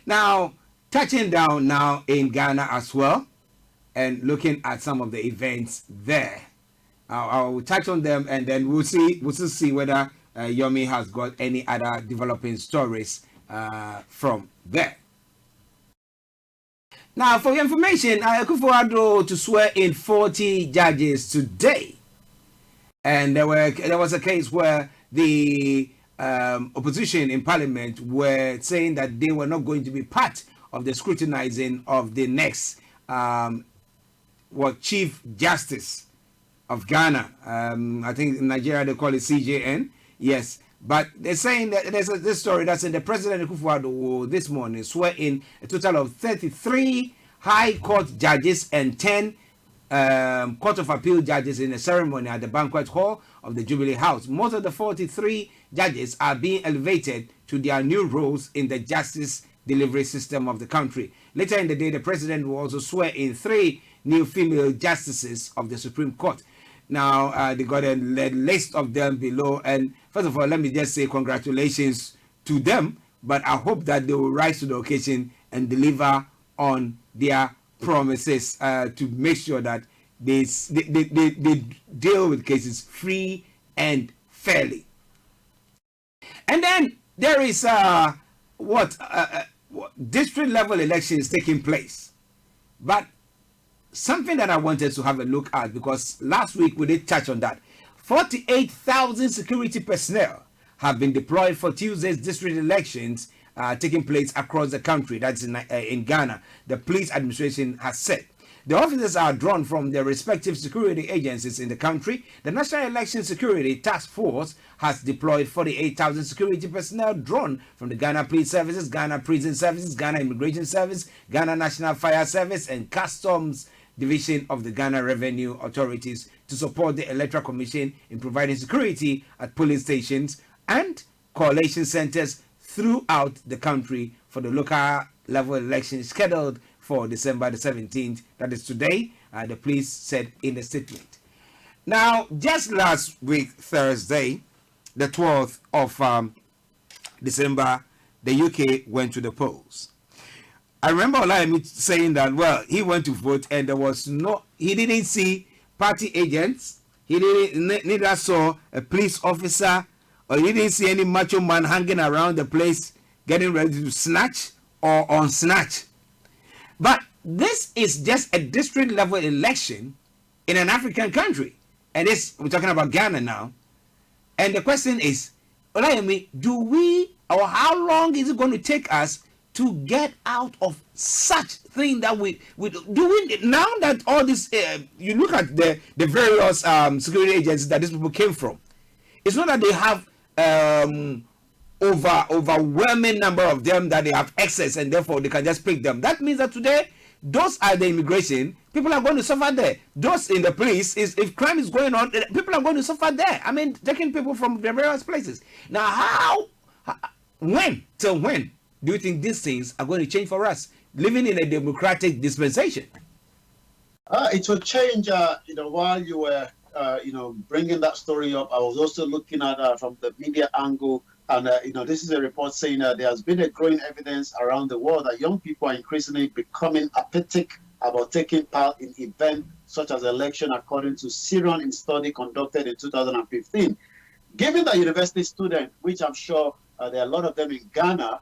Now, touching down now in Ghana as well, and looking at some of the events there. I'll touch on them, and then we'll see whether Yomi has got any other developing stories from there. Now, for your information, Akufo-Addo to swear in 40 judges today, and there was a case where the opposition in Parliament were saying that they were not going to be part of the scrutinizing of the next Chief Justice of Ghana. I think in Nigeria they call it CJN. Yes, but they're saying that there's this story that's in the President Akufo-Addo this morning swear in a total of 33 High Court judges and 10 Court of Appeal judges in a ceremony at the banquet hall of the Jubilee House. Most of the 43 judges are being elevated to their new roles in the justice delivery system of the country. Later in the day, the President will also swear in 3 new female justices of the Supreme Court. Now, they got a list of them below. And first of all, let me just say congratulations to them. But I hope that they will rise to the occasion and deliver on their promises to make sure that they deal with cases free and fairly. And then there is district level elections taking place. But something that I wanted to have a look at, because last week we did touch on that. 48,000 security personnel have been deployed for Tuesday's district elections taking place across the country. That's in Ghana, the police administration has said. The officers are drawn from their respective security agencies in the country. The National Election Security Task Force has deployed 48,000 security personnel drawn from the Ghana Police Services, Ghana Prison Services, Ghana Immigration Service, Ghana National Fire Service, and Customs Division of the Ghana Revenue Authorities to support the Electoral Commission in providing security at polling stations and collation centers throughout the country for the local level elections scheduled for December the 17th, that is today, the police said in a statement. Now, just last week, Thursday, the 12th of December, the UK went to the polls. I remember Olayemi saying that, well, he went to vote and he didn't see party agents, he neither saw a police officer, or he didn't see any macho man hanging around the place getting ready to snatch or unsnatch. But this is just a district level election in an African country. And we're talking about Ghana now. And the question is, Olayemi, how long is it going to take us to get out of such thing that we now that all this, you look at the various security agencies that these people came from. It's not that they have overwhelming number of them that they have access and therefore they can just pick them. That means that today, those are the immigration, people are going to suffer there. Those in the police, if crime is going on, people are going to suffer there. I mean, taking people from the various places. Now, when do you think these things are going to change for us, living in a democratic dispensation? It will change, while you were, bringing that story up. I was also looking at from the media angle, And this is a report saying that there has been a growing evidence around the world that young people are increasingly becoming apathetic about taking part in events such as election, according to Syrian study conducted in 2015. Given that university students, which I'm sure there are a lot of them in Ghana,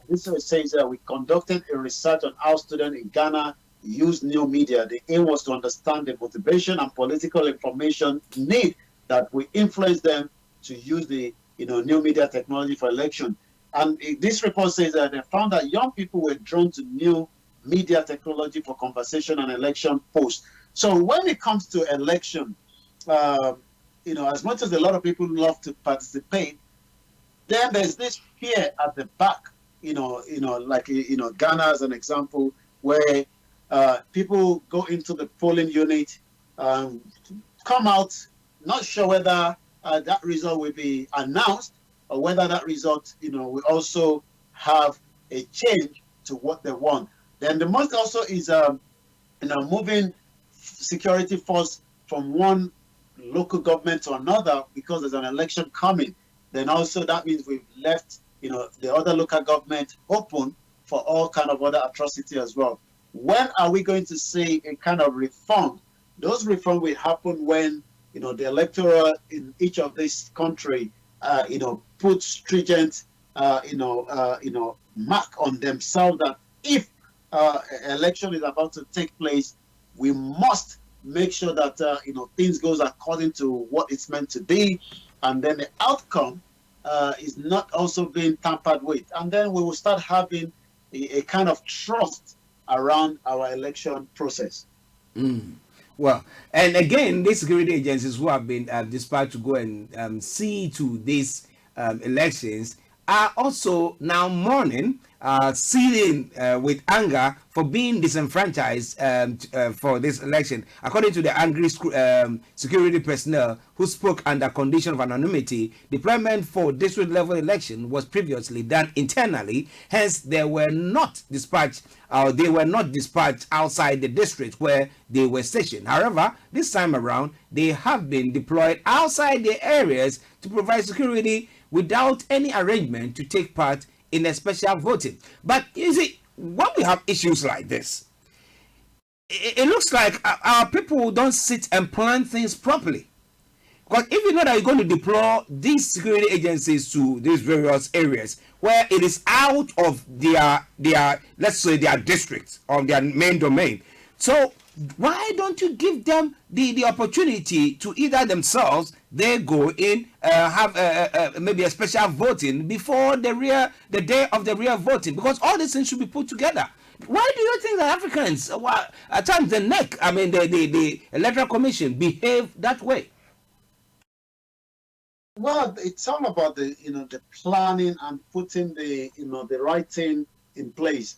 this says that we conducted a research on how students in Ghana use new media. The aim was to understand the motivation and political information need that will influence them to use the new media technology for election. And this report says that they found that young people were drawn to new media technology for conversation and election posts. So when it comes to election, as much as a lot of people love to participate, then there's this fear at the back, Ghana as an example, where people go into the polling unit, come out, not sure whether that result will be announced or whether that result, will also have a change to what they want. Then the most also is, moving security force from one local government to another because there's an election coming. Then also that means we've left, the other local government open for all kind of other atrocity as well. When are we going to see a kind of reform? Those reforms will happen when, the electoral in each of these country, put stringent, mark on themselves that if election is about to take place, we must make sure that things goes according to what it's meant to be, and then the outcome is not also being tampered with, and then we will start having a kind of trust around our election process. Well, and again, these security agencies who have been dispatched to go and see to these elections are also now mourning, seething with anger for being disenfranchised for this election. According to the angry security personnel who spoke under condition of anonymity, deployment for district level election was previously done internally. Hence, they were not dispatched outside the district where they were stationed. However, this time around, they have been deployed outside the areas to provide security without any arrangement to take part in a special voting. But you see, when we have issues like this, it looks like our people don't sit and plan things properly. Because if you know that you're going to deploy these security agencies to these various areas where it is out of their let's say their district or their main domain, so why don't you give them the opportunity to either themselves they go in have maybe a special voting before the day of the real voting, because all these things should be put together. Why do you think that Africans at times the electoral commission behave that way? Well, it's all about the planning and putting the right thing in place.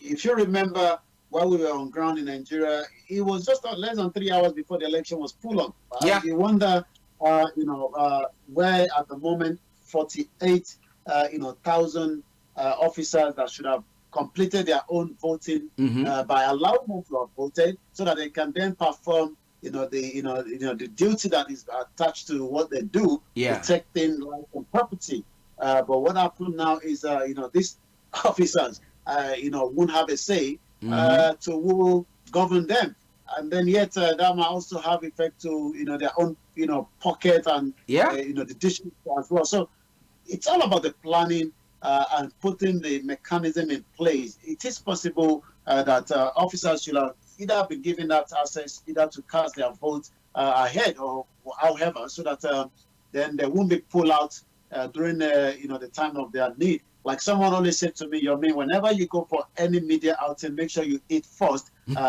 If you remember, while we were on ground in Nigeria, it was just less than 3 hours before the election was full on. Yeah. You wonder, where at the moment 48,000 officers that should have completed their own voting by allowing them to have voted, so that they can then perform, the duty that is attached to what they do, protecting life and property. But what happened now is, these officers, won't have a say to who govern them, and then yet that might also have effect to their own pocket and the district as well. So it's all about the planning and putting the mechanism in place. It is possible that officers should have either been given that access either to cast their vote ahead or however, so that then they won't be pulled out during the time of their need. Like someone always said to me, whenever you go for any media outing, make sure you eat first. Because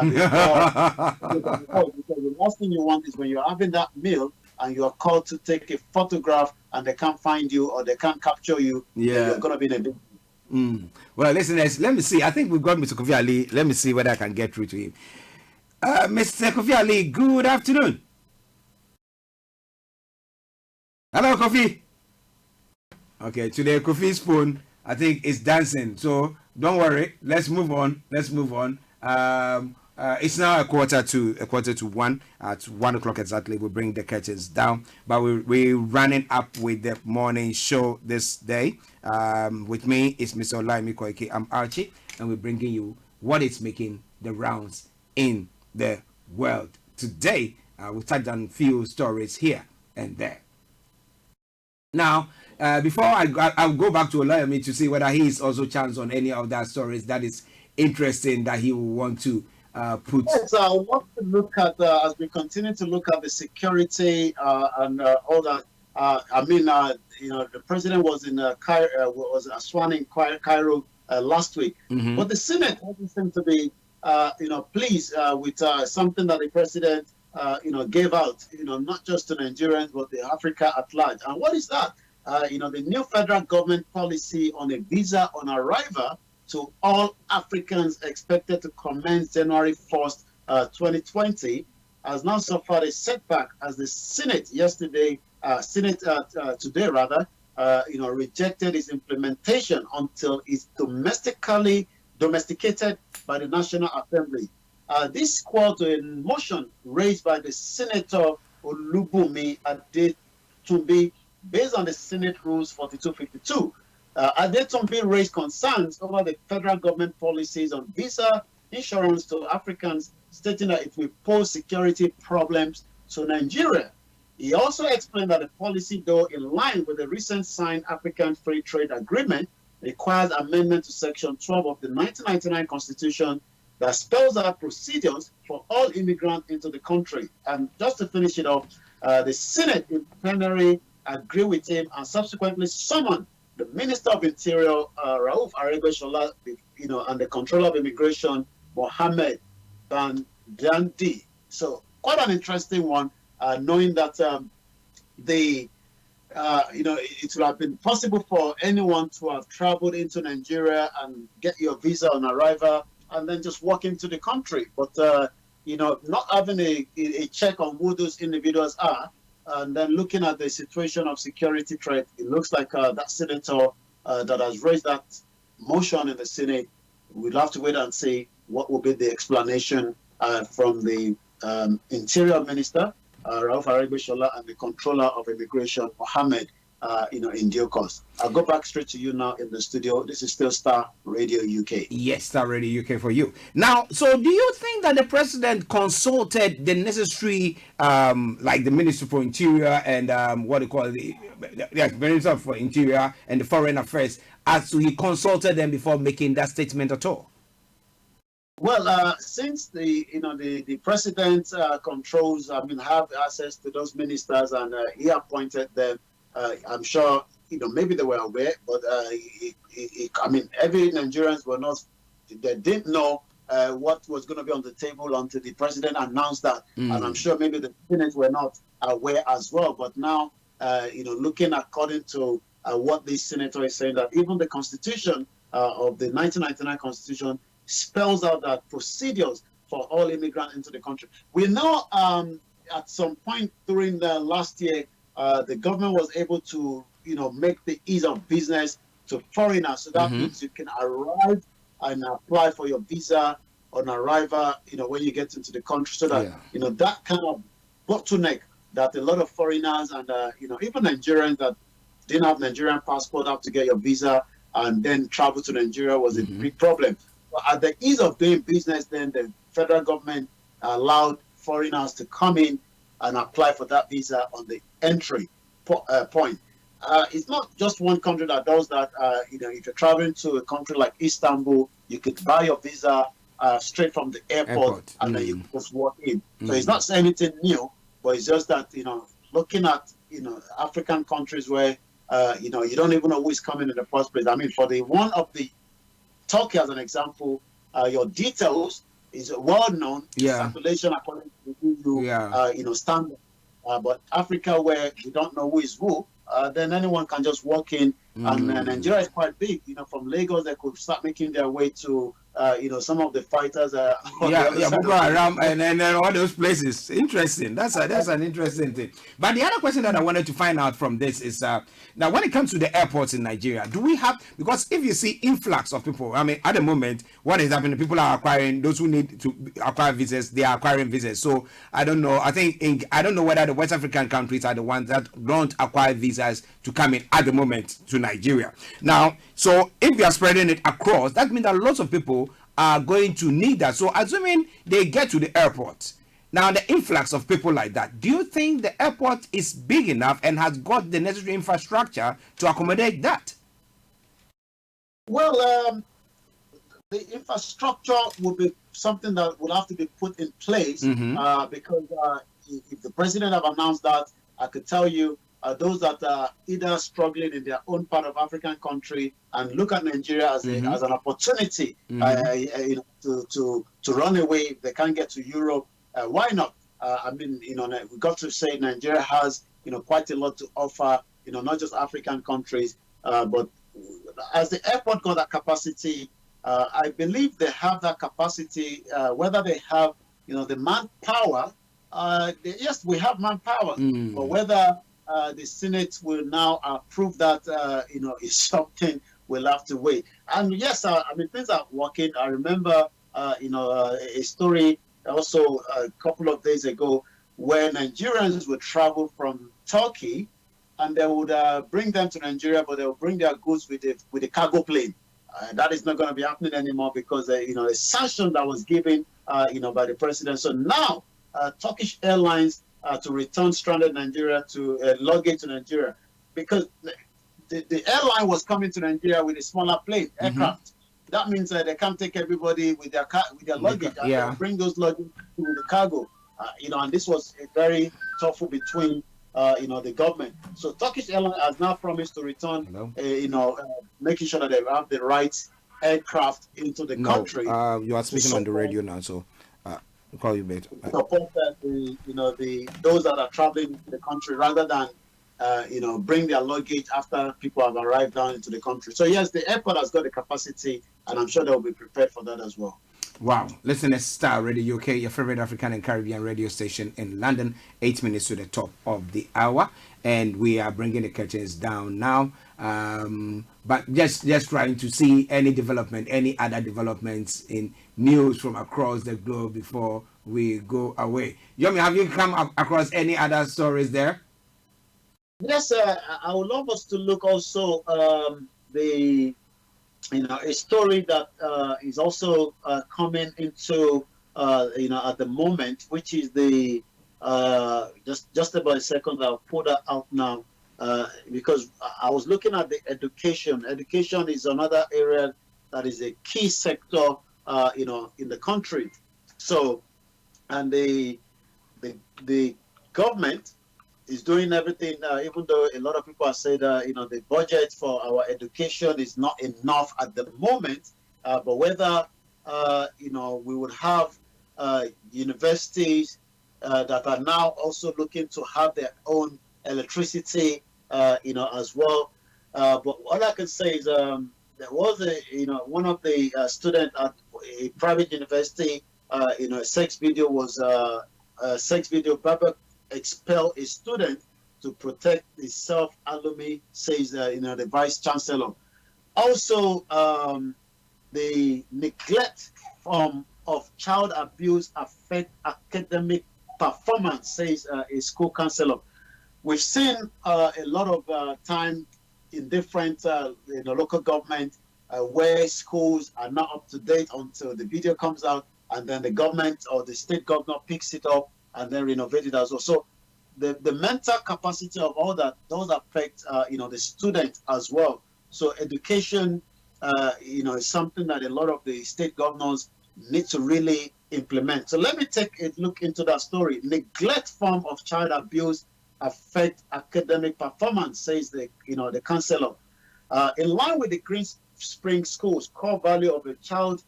the last thing you want is when you're having that meal and you're called to take a photograph and they can't find you or they can't capture you, you're going to be in a big... Well, listeners, let me see. I think we've got Mr. Kofi Ali. Let me see whether I can get through to him. Mr. Kofi Ali, good afternoon. Hello, Kofi. Okay, today Kofi's phone, I think, is dancing. So don't worry. Let's move on. It's now a quarter to 1. At 1 o'clock exactly, we bring the curtains down. But we're running up with the morning show this day. With me is Mr. Olaimi Koike. I'm Archie, and we're bringing you what is making the rounds in the world. Today, we'll touch on a few stories here and there. Now, before I'll go back to Olaimi to see whether he is also chanced on any of that stories that is interesting that he will want to put. Yes, I want to look at as we continue to look at the security and all that. The president was in Cairo, was Aswan in Cairo last week, but the Senate doesn't seem to be, pleased with something that the president, gave out, not just to Nigerians but the Africa at large. And what is that? The new federal government policy on a visa on arrival to all Africans expected to commence January 1st, 2020, has now suffered a setback as the Senate today rejected its implementation until it's domesticated by the National Assembly. This called to a motion raised by the Senator Olubunmi Adetunbi based on the Senate Rules 4252. Adetunbi raised concerns over the federal government policies on visa insurance to Africans, stating that it will pose security problems to Nigeria. He also explained that the policy, though in line with the recent signed African Free Trade Agreement, requires amendment to Section 12 of the 1999 Constitution that spells out procedures for all immigrants into the country. And just to finish it off, the Senate in plenary agreed with him and subsequently summoned the Minister of Interior, Rauf Aregbesola, and the Controller of Immigration, Mohammed Bandandi. So quite an interesting one, knowing that it would have been possible for anyone to have traveled into Nigeria and get your visa on arrival and then just walk into the country. But, not having a check on who those individuals are, and then looking at the situation of security threat, it looks like that senator that has raised that motion in the Senate, we'll have to wait and see what will be the explanation from the Interior Minister, Rauf Aregbesola, and the Controller of Immigration, Mohammed, in due course. I'll go back straight to you now in the studio. This is still Starr Radio UK. Yes, Starr Radio UK for you. Now, so do you think that the president consulted the necessary, like the Minister for Interior and the Minister for Interior and the Foreign Affairs, as he consulted them before making that statement at all? Well, since the president controls, have access to those ministers, and he appointed them, I'm sure, maybe they were aware, but every Nigerians were not, they didn't know what was going to be on the table until the president announced that. And I'm sure maybe the Senate were not aware as well. But now, looking according to what this senator is saying, that even the Constitution of the 1999 Constitution spells out that procedures for all immigrants into the country. We know at some point during the last year, the government was able to, make the ease of business to foreigners. So that means you can arrive and apply for your visa on arrival, when you get into the country. So that, that kind of bottleneck that a lot of foreigners and, even Nigerians that didn't have Nigerian passport have to get your visa and then travel to Nigeria was a big problem. But at the ease of doing business, then the federal government allowed foreigners to come in and apply for that visa on the entry point. It's not just one country that does that. If you're traveling to a country like Istanbul, you could buy your visa straight from the airport and then you just walk in. So it's not anything new, but it's just that, looking at, African countries where, you don't even know who is coming in the first place. For the one of the Turkey as an example, your details is well known circulation according to the EU standard. But Africa, where you don't know who is who, then anyone can just walk in. And Nigeria is quite big. From Lagos, they could start making their way to some of the fighters are on the Yeah, other yeah, side Boko of the- Haram and all those places. Interesting. That's an interesting thing. But the other question that I wanted to find out from this is now when it comes to the airports in Nigeria, do we have, because if you see influx of people, I mean, at the moment, what is happening? People are acquiring, those who need to acquire visas, they are acquiring visas. So I don't know. I don't know whether the West African countries are the ones that don't acquire visas to come in at the moment to Nigeria. Now, so if you are spreading it across, that means that lots of people are going to need that. So assuming they get to the airport, now the influx of people like that, do you think the airport is big enough and has got the necessary infrastructure to accommodate that? Well, the infrastructure would be something that would have to be put in place because if the president have announced that, I could tell you those that are either struggling in their own part of African country and look at Nigeria as an opportunity to run away if they can't get to Europe. Why not? I mean, we got to say Nigeria has quite a lot to offer. Not just African countries, but as the airport got that capacity, I believe they have that capacity. Whether they have the manpower, yes, we have manpower, but whether the Senate will now approve that, is something we'll have to wait. And yes, I mean, things are working. I remember, a story also a couple of days ago where Nigerians would travel from Turkey and they would bring them to Nigeria, but they will bring their goods with a cargo plane. That is not going to be happening anymore because, a sanction that was given, by the president. So now, Turkish Airlines to return stranded Nigeria to luggage to Nigeria, because the airline was coming to Nigeria with a smaller plane aircraft. That means they can't take everybody with their luggage and bring those luggage to the cargo. And this was a very tough between the government. So Turkish Airlines has now promised to return, making sure that they have the right aircraft into the country. You are speaking on the radio now, so. Call you later. Support those that are traveling to the country rather than bring their luggage after people have arrived down into the country. So yes, the airport has got the capacity, and I'm sure they'll be prepared for that as well. Wow. Listen to Starr Radio UK, your favorite African and Caribbean radio station in London. 8 minutes to the top of the hour, and we are bringing the curtains down now. But just trying to see any other developments in news from across the globe before we go away. Yomi, have you come across any other stories there? Yes, I would love us to look also a story that is also coming into at the moment, which is the just about a second. I'll put that out now because I was looking at the education. Education is another area that is a key sector, in the country. So, and the government is doing everything, even though a lot of people have said, the budget for our education is not enough at the moment. But whether, we would have universities that are now also looking to have their own electricity, as well. But all I can say is there was one of the students at a private university, a sex video was a sex video. Baba expel a student to protect the self-alumni, says the vice chancellor. Also, the neglect of child abuse affect academic performance, says a school counselor. We've seen a lot of time in different local government where schools are not up to date until the video comes out, and then the government or the state governor picks it up and then renovate it as well. So the mental capacity of all that does affect the student as well. So education is something that a lot of the state governors need to really implement. So let me take a look into that story. Neglect form of child abuse affect academic performance, says the counselor. In line with the Green Spring School's core value of a child,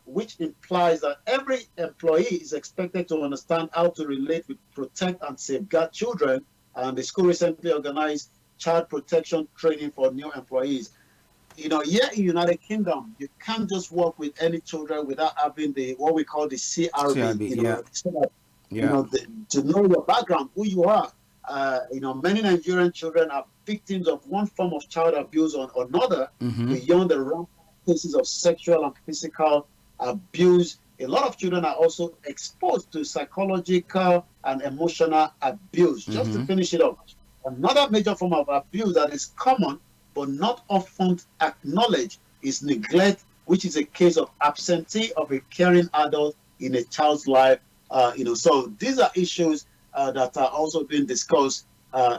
which implies that every employee is expected to understand how to relate with, protect, and safeguard children. And the school recently organized child protection training for new employees. here in United Kingdom, you can't just work with any children without having the what we call the CRB. So that, to know your background, who you are. Many Nigerian children are victims of one form of child abuse or another, beyond the rampant cases of sexual and physical abuse. A lot of children are also exposed to psychological and emotional abuse. Just to finish it up, another major form of abuse that is common but not often acknowledged is neglect, which is a case of absentee of a caring adult in a child's life. So these are issues that are also being discussed,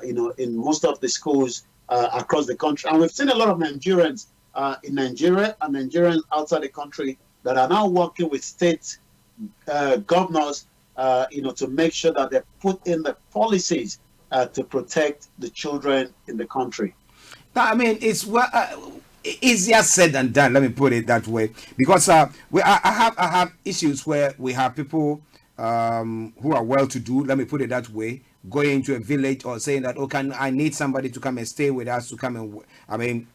in most of the schools across the country. And we've seen a lot of Nigerians in Nigeria and Nigerians outside the country that are now working with state governors, to make sure that they put in the policies to protect the children in the country. I mean, it's easier said than done. Let me put it that way, because I have issues where we have people who are well-to-do. Let me put it that way, going into a village or saying that, I need somebody to come and stay with us, to come and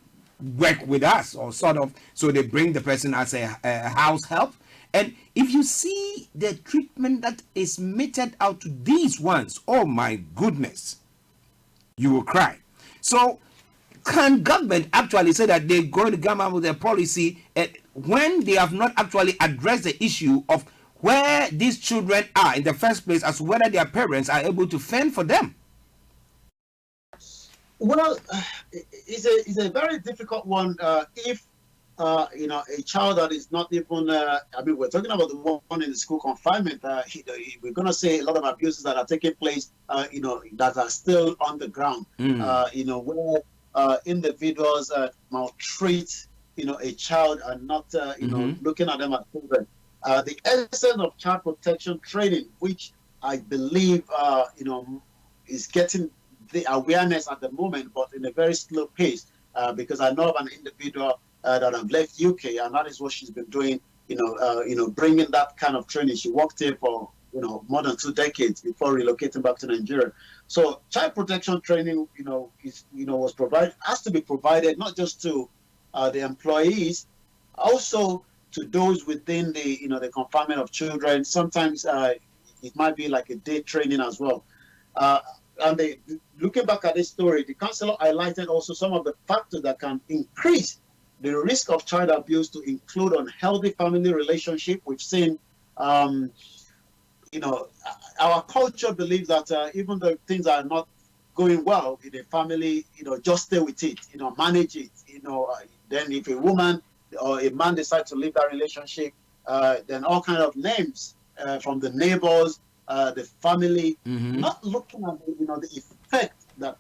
work with us, or sort of. So they bring the person as a house help. And if you see the treatment that is meted out to these ones, oh my goodness, you will cry. So can government actually say that they're going to come up with a policy when they have not actually addressed the issue of where these children are in the first place, as whether their parents are able to fend for them? Well, it's a very difficult one. If a child that is not even, we're talking about the one in the school confinement. We're going to say a lot of abuses that are taking place, that are still on the ground. Where individuals maltreat, a child and not, looking at them as children. The essence of child protection training, which I believe, is getting the awareness at the moment, but in a very slow pace, because I know of an individual that have left UK, and that is what she's been doing, bringing that kind of training. She worked here for, more than 2 decades before relocating back to Nigeria. So child protection training, has to be provided not just to the employees, also to those within the, the confinement of children. Sometimes it might be like a day training as well. And looking back at this story, the counselor highlighted also some of the factors that can increase the risk of child abuse, to include unhealthy family relationship. We've seen, our culture believes that even though things are not going well in a family, just stay with it, manage it. Then if a woman or a man decides to leave that relationship, then all kind of names from the neighbors, the family, not looking at the effect that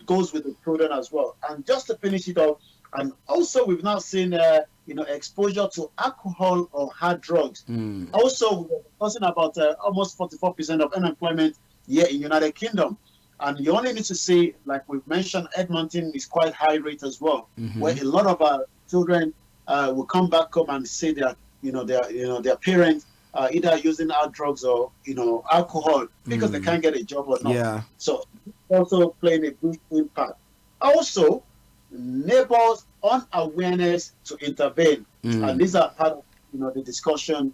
goes with the children as well. And just to finish it off, and also we've now seen exposure to alcohol or hard drugs. Also, we're talking about almost 44% of unemployment here in United Kingdom. And you only need to see, like we've mentioned, Edmonton is quite high rate as well, where a lot of our children will come back home and say that their parents either using hard drugs or alcohol because they can't get a job or not. Yeah. So also playing a big impact. Also, neighbors' unawareness to intervene, and these are part of the discussion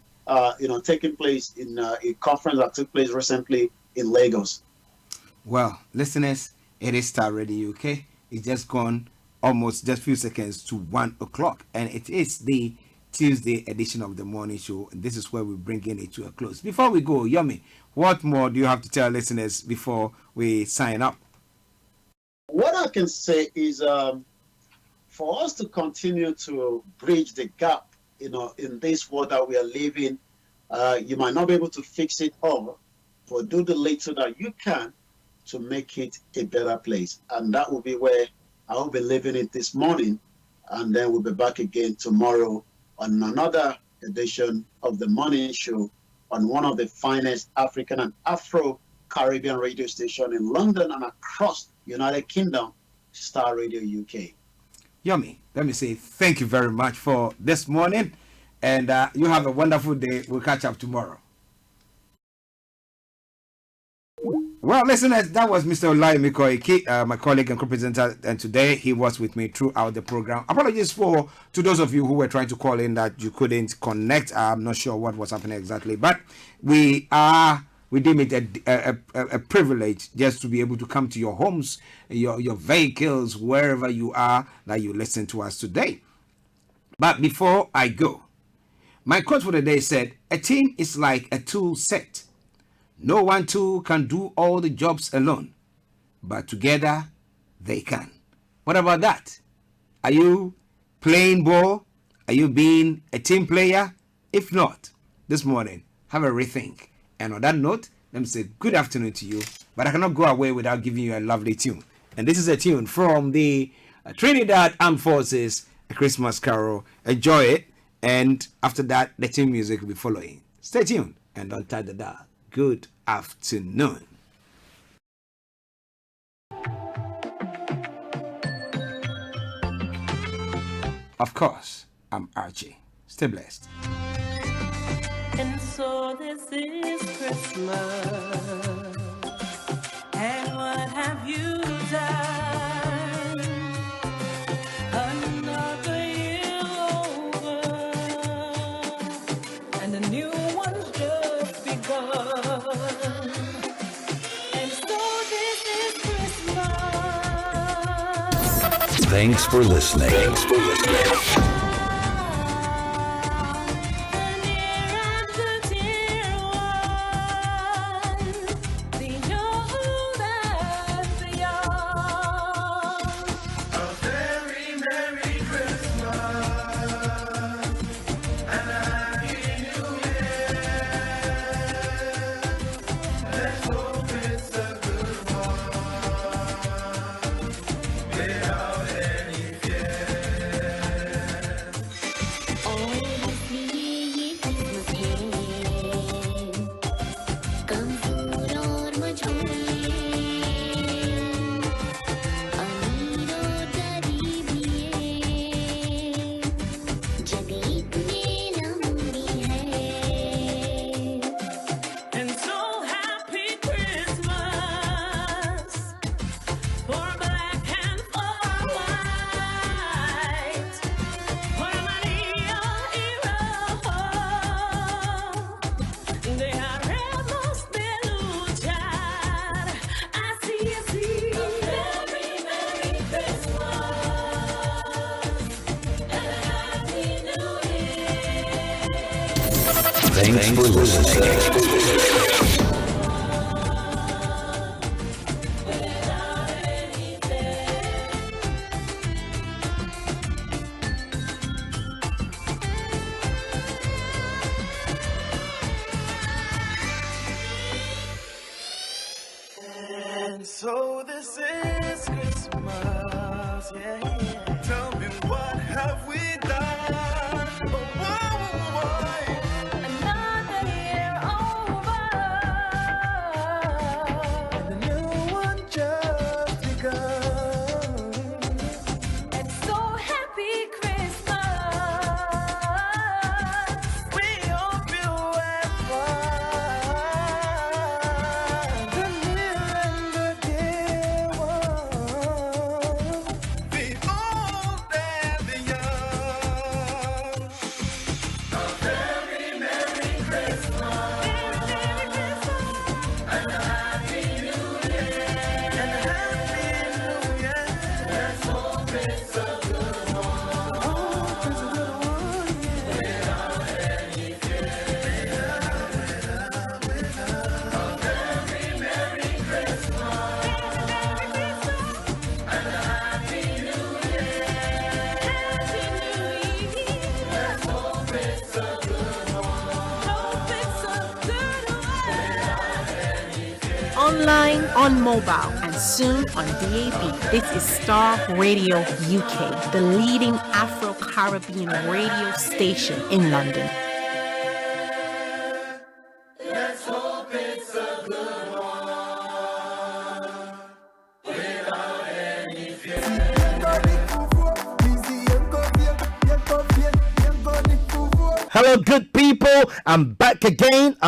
taking place in a conference that took place recently in Lagos. Well, listeners, it is Starr Radio UK. It's just gone almost just a few seconds to 1 o'clock, and it is the Tuesday edition of the morning show, and this is where we bring it to a close. Before we go, Yomi, what more do you have to tell listeners before we sign up? What I can say is for us to continue to bridge the gap, in this world that we are living, you might not be able to fix it all, but do the little that you can to make it a better place. And that will be where I will be leaving it this morning, and then we'll be back again tomorrow on another edition of the morning show on one of the finest African and Afro-Caribbean radio station in London and across United Kingdom, Starr Radio UK. Yummy. Let me say thank you very much for this morning, and you have a wonderful day. We'll catch up tomorrow. Well, listeners, that was Mr. Olaimi Koiki, my colleague and co-presenter, and today he was with me throughout the program. Apologies to those of you who were trying to call in that you couldn't connect. I'm not sure what was happening exactly, but we deem it a privilege just to be able to come to your homes, your vehicles, wherever you are, that you listen to us today. But before I go, my quote for the day said, "A team is like a tool set. No one tool can do all the jobs alone, but together they can." What about that? Are you playing ball? Are you being a team player? If not, this morning, have a rethink. And on that note, let me say good afternoon to you. But I cannot go away without giving you a lovely tune. And this is a tune from the Trinidad Armed Forces, A Christmas Carol. Enjoy it. And after that, the team music will be following. Stay tuned and don't touch the dial. Good afternoon. Of course, I'm Archie. Stay blessed. And so this is Christmas. And what have you done? Another year over, and a new one's just begun. And so this is Christmas. Thanks for listening. Thanks for listening. And so this is Christmas, yeah, yeah. Tell me, what have we done? Oh, why? Another year over, And the new one just begun. and so happy Christmas. We hope you have fun. The near and the dear one, the old and the young. A very Merry Christmas. And a Happy New Year. And a Happy New Year. Let's hope it's a good one. Hope it's a good one, yeah. Without any fear. A very Merry Christmas. And a Happy New Year. Let's hope it's a good one. Online, on mobile, and soon on DAB. This is Starr Radio UK, the leading Afro-Caribbean radio station in London. Let's hope it's a good one. Without any fear. Hello, good people. I'm back again.